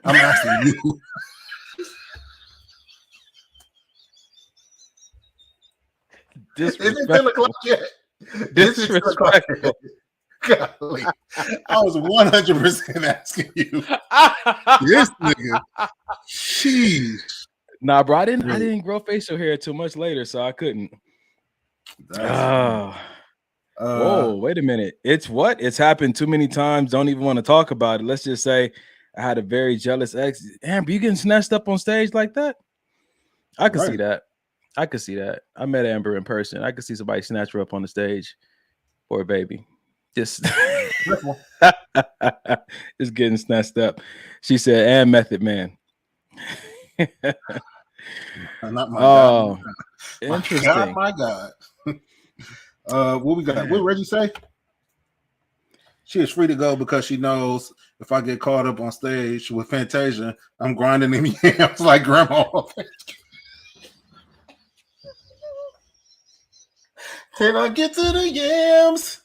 I'm asking you. Disrespectful. Disrespectful. Golly. I was 100% asking you. This nigga. Sheesh. Nah, bro, I didn't grow facial hair too much later, so I couldn't. Whoa, wait a minute. It's happened too many times. Don't even want to talk about it. Let's just say I had a very jealous ex. Amber, you getting snatched up on stage like that? I could see that. I met Amber in person. I could see somebody snatch her up on the stage for a baby. Just getting snatched up. She said, and Method Man. Not my God. Interesting. My God. What we got? What Reggie say? She is free to go because she knows if I get caught up on stage with Fantasia, I'm grinding in yams like grandma. Can I get to the yams?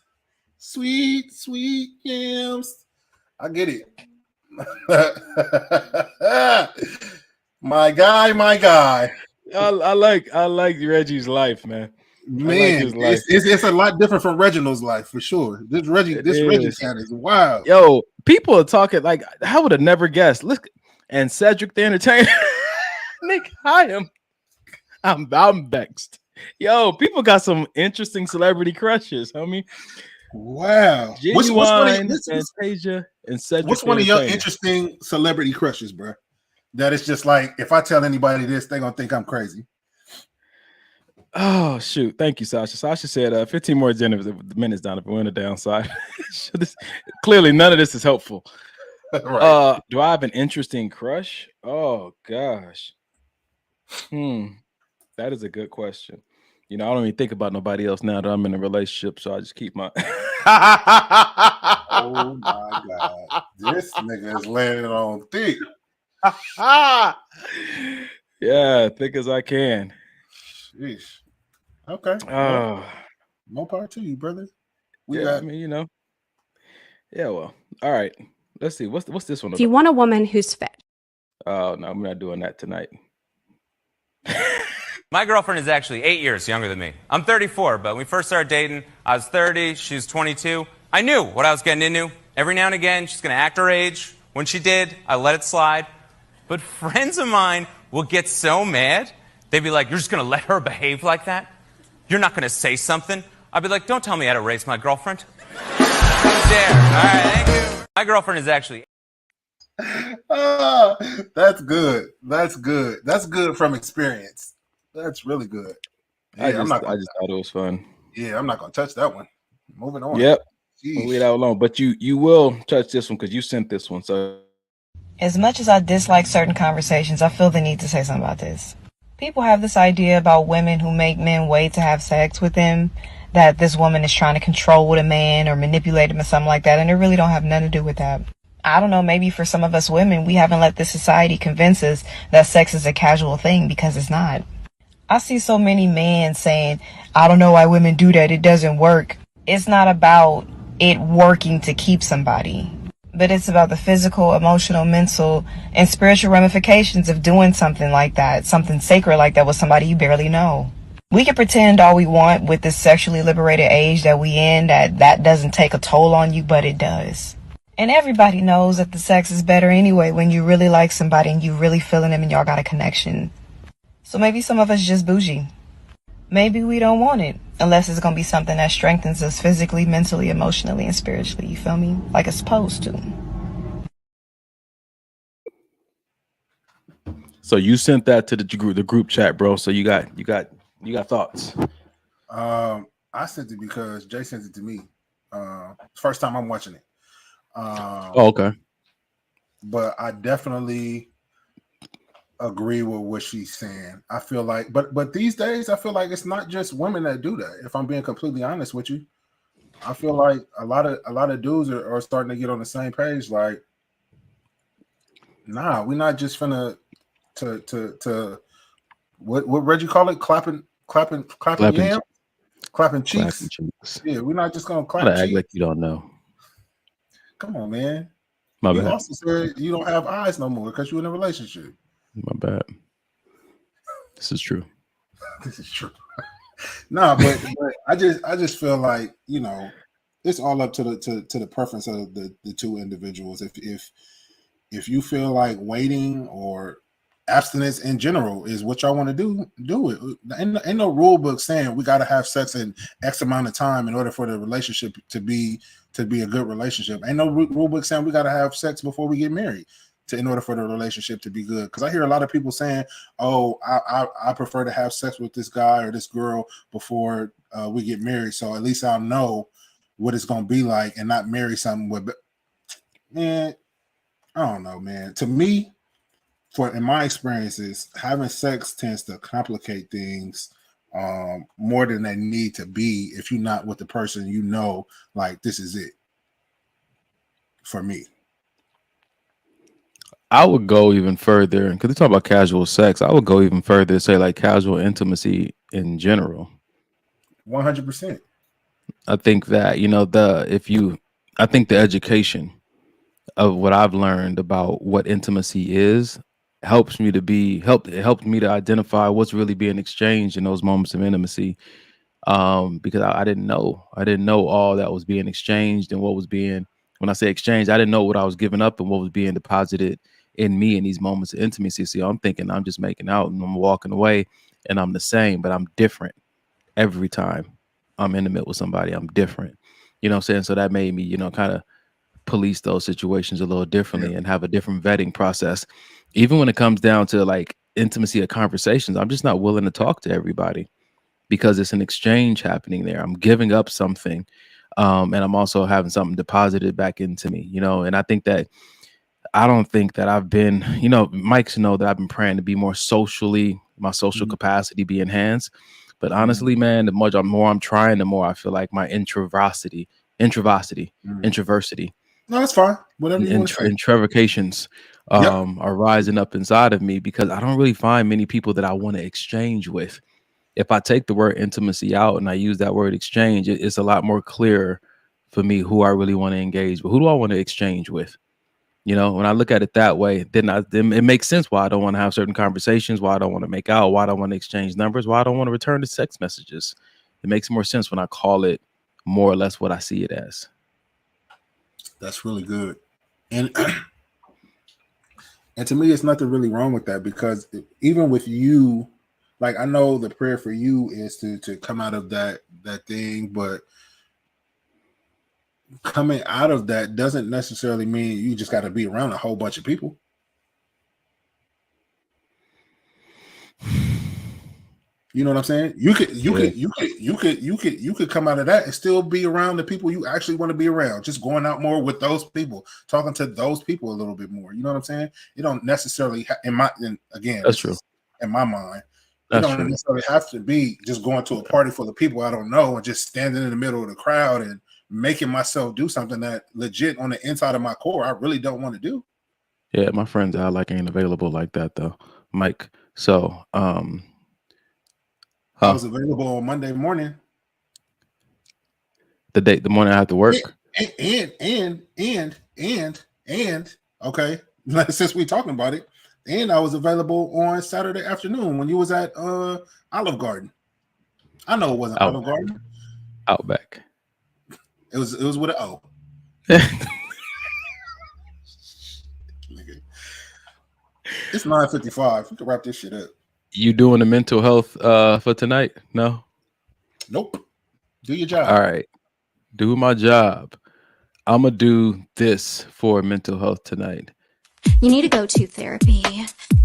Sweet, sweet yams. I get it. My guy. I like Reggie's life, man. Man, his life. It's a lot different from Reginald's life for sure. This Reggie cat is wild. Yo, people are talking like, I would have never guessed. Look, and Cedric the Entertainer. Nick, I'm vexed. Yo, people got some interesting celebrity crushes, homie. Wow. What's one of Fantasia and Cedric? What's one of your interesting celebrity crushes, bro? That is just like, if I tell anybody this, they're gonna think I'm crazy. Oh shoot! Thank you, Sasha. Sasha said 15 more minutes down if we're on the downside. Clearly, none of this is helpful. Right. Do I have an interesting crush? Oh gosh. That is a good question. You know, I don't even think about nobody else now that I'm in a relationship, so I just keep my. Oh my God! This nigga is laying it on thick. Yeah, thick as I can. Sheesh. Okay. More power to you, brother. I mean, you know. Yeah, well. All right. Let's see. What's this one about? Do you want a woman who's fit? Oh no, I'm not doing that tonight. My girlfriend is actually 8 years younger than me. I'm 34, but when we first started dating, I was 30, she was 22. I knew what I was getting into. Every now and again, she's going to act her age. When she did, I let it slide. But friends of mine will get so mad, they'd be like, you're just going to let her behave like that? You're not going to say something? I'd be like, don't tell me how to raise my girlfriend. How dare. All right, thank you. My girlfriend is actually... That's good. That's good. That's good from experience. That's really good. Yeah, I just thought it was fun. Yeah, I'm not gonna touch that one. Moving on. Yep. We'll leave that alone. But you will touch this one because you sent this one. So as much as I dislike certain conversations, I feel the need to say something about this. People have this idea about women who make men wait to have sex with them, that this woman is trying to control a man or manipulate him or something like that, and it really don't have nothing to do with that. I don't know, maybe for some of us women, we haven't let this society convince us that sex is a casual thing, because it's not. I see so many men saying, I don't know why women do that, it doesn't work. It's not about it working to keep somebody, but it's about the physical, emotional, mental, and spiritual ramifications of doing something like that, something sacred like that with somebody you barely know. We can pretend all we want with this sexually liberated age that we in, that doesn't take a toll on you, but it does. And everybody knows that the sex is better anyway when you really like somebody and you really feeling them and y'all got a connection. So maybe some of us just bougie. Maybe we don't want it unless it's going to be something that strengthens us physically, mentally, emotionally, and spiritually. You feel me? Like it's supposed to. So you sent that to the group chat, bro. So you got thoughts. I sent it because Jay sent it to me. First time I'm watching it. Okay. But I definitely agree with what she's saying. I feel like, but these days, I feel like it's not just women that do that. If I'm being completely honest with you, I feel like a lot of dudes are starting to get on the same page. Like, nah, we're not just finna to what Reggie call it, clapping yams, clapping cheeks. Yeah, we're not just gonna clap. Act like you don't know. Come on, man. My you bad. also said you don't have eyes no more because you're in a relationship. My bad. This is true. This is true. Nah, but I just feel like, you know, it's all up to the preference of the two individuals. If you feel like waiting or abstinence in general is what y'all want to do it. Ain't no rule book saying we got to have sex in X amount of time in order for the relationship to be a good relationship. Ain't no rule book saying we got to have sex before we get married in order for the relationship to be good. Because I hear a lot of people saying, "Oh, I prefer to have sex with this guy or this girl before we get married, so at least I'll know what it's gonna be like and not marry something with." Man, I don't know, man. To me, in my experiences, having sex tends to complicate things more than they need to be if you're not with the person you know, like, this is it for me. I would go even further because we talk about casual sex. I would go even further, say like casual intimacy in general. 100%. I think that, you know, I think the education of what I've learned about what intimacy is helps me it helped me to identify what's really being exchanged in those moments of intimacy. Because I didn't know all that was being exchanged and what was being, when I say exchange, I didn't know what I was giving up and what was being deposited in me in these moments of intimacy. So I'm thinking I'm just making out and I'm walking away and I'm the same, but I'm different every time I'm intimate with somebody. I'm different, you know what I'm saying? So that made me, you know, kind of police those situations a little differently and have a different vetting process. Even when it comes down to like intimacy of conversations, I'm just not willing to talk to everybody because it's an exchange happening there. I'm giving up something. And I'm also having something deposited back into me, you know, and I don't think that I've been, you know, Mike's know that I've been praying to be more socially, my social capacity be enhanced. But honestly, man, the more I'm trying, the more I feel like my introversity. No, that's fine. Whatever you want to say. Introversions are rising up inside of me because I don't really find many people that I want to exchange with. If I take the word intimacy out and I use that word exchange, it's a lot more clear for me who I really want to engage with. Who do I want to exchange with? You know, when I look at it that way, then it makes sense why I don't want to have certain conversations, why I don't want to make out, why I don't want to exchange numbers, why I don't want to return the text messages. It makes more sense when I call it more or less what I see it as. That's really good. And and to me, it's nothing really wrong with that, because even with you, like, I know the prayer for you is to come out of that thing, but coming out of that doesn't necessarily mean you just got to be around a whole bunch of people. You know what I'm saying? You could come out of that and still be around the people you actually want to be around. Just going out more with those people, talking to those people a little bit more. You know what I'm saying? You don't necessarily That's true. In my mind, That's you don't true. necessarily have to be just going to a party full of people I don't know and just standing in the middle of the crowd and making myself do something that legit on the inside of my core I really don't want to do. Yeah, my friends ain't available like that though, Mike. So I was available on Monday morning. The morning I have to work. And okay, since we talking about it, and I was available on Saturday afternoon when you was at Olive Garden. I know it wasn't Olive Garden. Outback. It was with an O. It's 9:55. We can wrap this shit up. You doing the mental health for tonight? No? Nope. Do your job. All right. Do my job. I'm going to do this for mental health tonight. You need to go to therapy.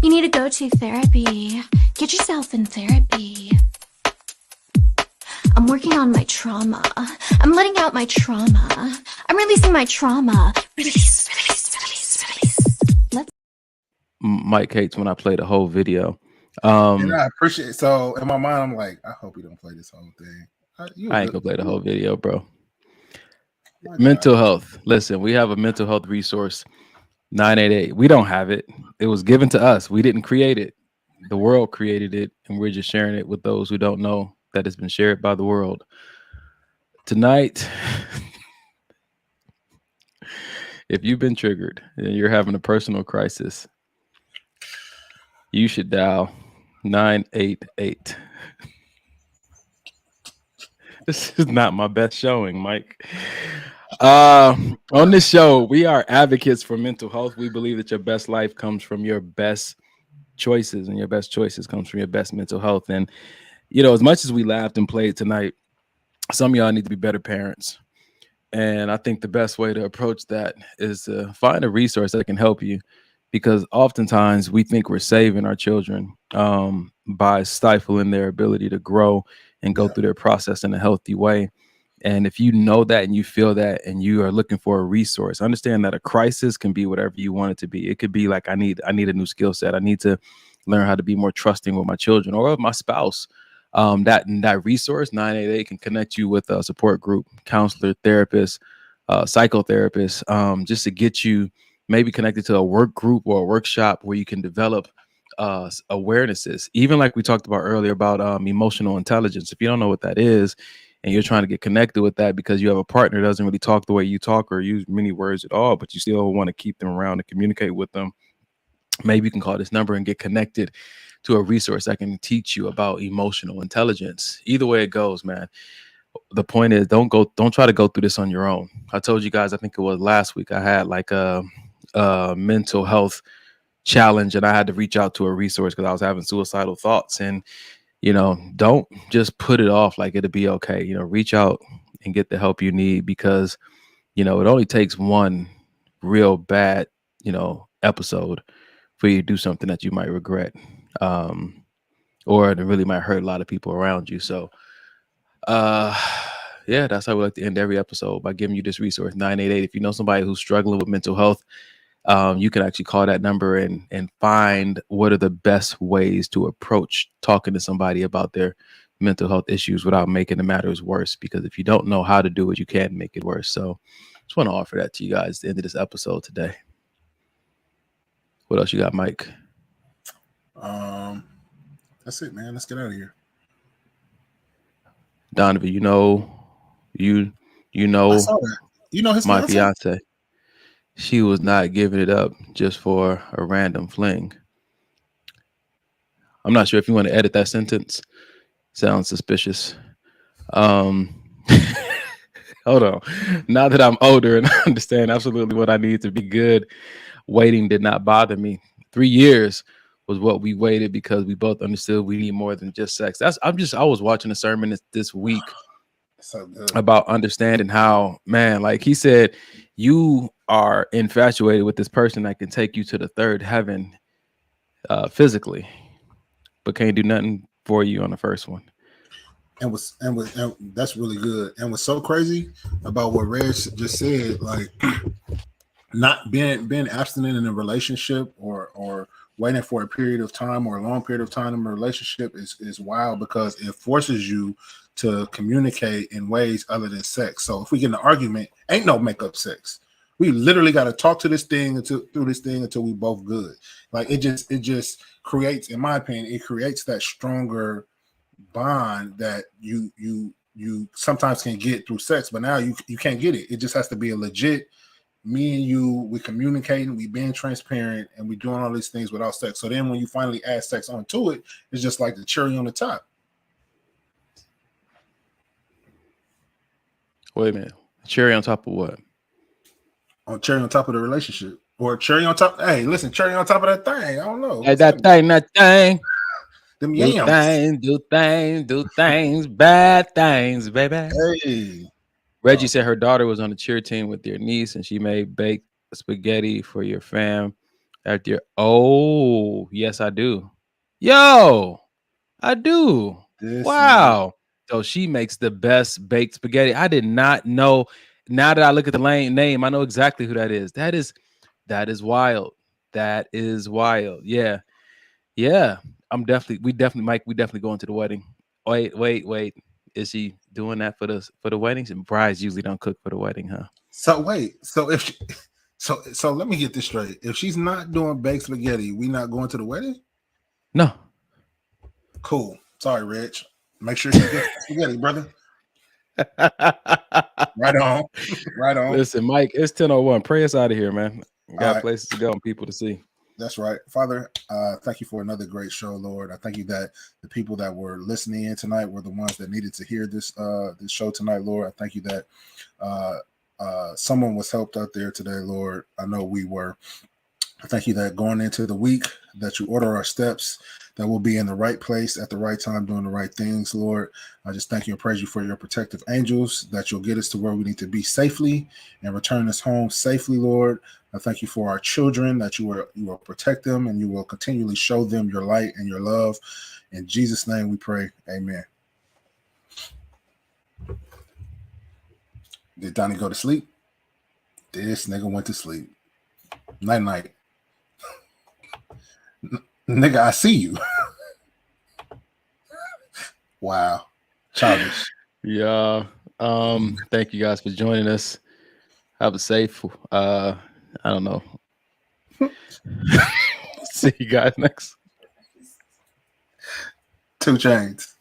You need to go to therapy. Get yourself in therapy. I'm working on my trauma. I'm letting out my trauma. I'm releasing my trauma. Release, release, release, release. Mike hates when I play the whole video. And I appreciate it. So in my mind, I'm like, I hope you don't play this whole thing. I ain't gonna play the whole video, bro. Mental health. Listen, we have a mental health resource, 988. We don't have it. It was given to us. We didn't create it. The world created it, and we're just sharing it with those who don't know that it's been shared by the world. Tonight, if you've been triggered and you're having a personal crisis, you should dial 988. This is not my best showing, Mike. On this show, we are advocates for mental health. We believe that your best life comes from your best choices, and your best choices comes from your best mental health. And, you know, as much as we laughed and played tonight, some of y'all need to be better parents. And I think the best way to approach that is to find a resource that can help you, because oftentimes we think we're saving our children by stifling their ability to grow and go through their process in a healthy way. And if you know that and you feel that and you are looking for a resource, understand that a crisis can be whatever you want it to be. It could be like, I need a new skill set. I need to learn how to be more trusting with my children or with my spouse. That resource, 988, can connect you with a support group, counselor, therapist, psychotherapist, just to get you maybe connected to a work group or a workshop where you can develop awarenesses. Even like we talked about earlier about emotional intelligence. If you don't know what that is, and you're trying to get connected with that because you have a partner that doesn't really talk the way you talk or use many words at all, but you still want to keep them around and communicate with them, maybe you can call this number and get connected to a resource that can teach you about emotional intelligence. Either way it goes, man. The point is, don't try to go through this on your own. I told you guys, I think it was last week, I had like a mental health challenge and I had to reach out to a resource because I was having suicidal thoughts. And you know, don't just put it off like it'll be okay. You know, reach out and get the help you need, because, you know, it only takes one real bad, you know, episode for you to do something that you might regret, or it really might hurt a lot of people around you. So, yeah, that's how we like to end every episode, by giving you this resource, 988. If you know somebody who's struggling with mental health, you can actually call that number and find what are the best ways to approach talking to somebody about their mental health issues without making the matters worse. Because if you don't know how to do it, you can make it worse. So just want to offer that to you guys at the end of this episode today. What else you got, Mike? That's it, man. Let's get out of here. Donovan, you know, I saw that. You know his my fiance? fiance. she was not giving it up just for a random fling. I'm not sure if you want to edit that sentence. Sounds suspicious. Hold on. Now that I'm older and I understand absolutely what I need to be good, waiting did not bother me. 3 years was what we waited because we both understood we need more than just sex. I was watching a sermon this week about understanding how, man, like he said, you are infatuated with this person that can take you to the third heaven physically, but can't do nothing for you on the first one. And that's really good. And what's so crazy about what Reg just said, like not being abstinent in a relationship or waiting for a period of time or a long period of time in a relationship is wild, because it forces you to communicate in ways other than sex. So if we get in an argument, ain't no makeup sex. We literally got to talk to this thing through this thing until we both good. Like it just creates, in my opinion, it creates that stronger bond that you sometimes can get through sex, but now you can't get it. It just has to be a legit, me and you, we communicating, we being transparent, and we doing all these things without sex. So then when you finally add sex onto it, it's just like the cherry on the top. Wait a minute. Cherry on top of what? On cherry on top of the relationship. Or cherry on top. Hey, listen, cherry on top of that thing. I don't know. Hey, that thing. Them do yams. Do things, bad things, baby. Hey. Reggie said her daughter was on the cheer team with your niece and she made baked spaghetti for your fam. Oh, yes, I do. Yo, I do. Wow. So she makes the best baked spaghetti. I did not know. Now that I look at the name, I know exactly who that is. That is wild. That is wild. Yeah. Yeah. We definitely going to the wedding. Wait. Is she doing that for the wedding? And brides usually don't cook for the wedding, huh? So wait. So if so let me get this straight. If she's not doing baked spaghetti, we not going to the wedding? No. Cool. Sorry, Rich. Make sure she gets spaghetti, brother. Right on. Right on. Listen, Mike, it's 10:01. Pray us out of here, man. We got right. places to go and people to see. That's right. Father, thank you for another great show, Lord. I thank you that the people that were listening in tonight were the ones that needed to hear this show tonight, Lord. I thank you that someone was helped out there today, Lord. I know we were. I thank you that going into the week, that you order our steps, that we'll be in the right place at the right time, doing the right things, Lord. I just thank you and praise you for your protective angels, that you'll get us to where we need to be safely and return us home safely, Lord. I thank you for our children, that you will protect them and you will continually show them your light and your love. In Jesus' name we pray. Amen. Did Donnie go to sleep? This nigga went to sleep. Night night. Nigga, I see you. Wow. Childish. Yeah. Thank you guys for joining us. Have a safe I don't know. See you guys next. 2 Chainz.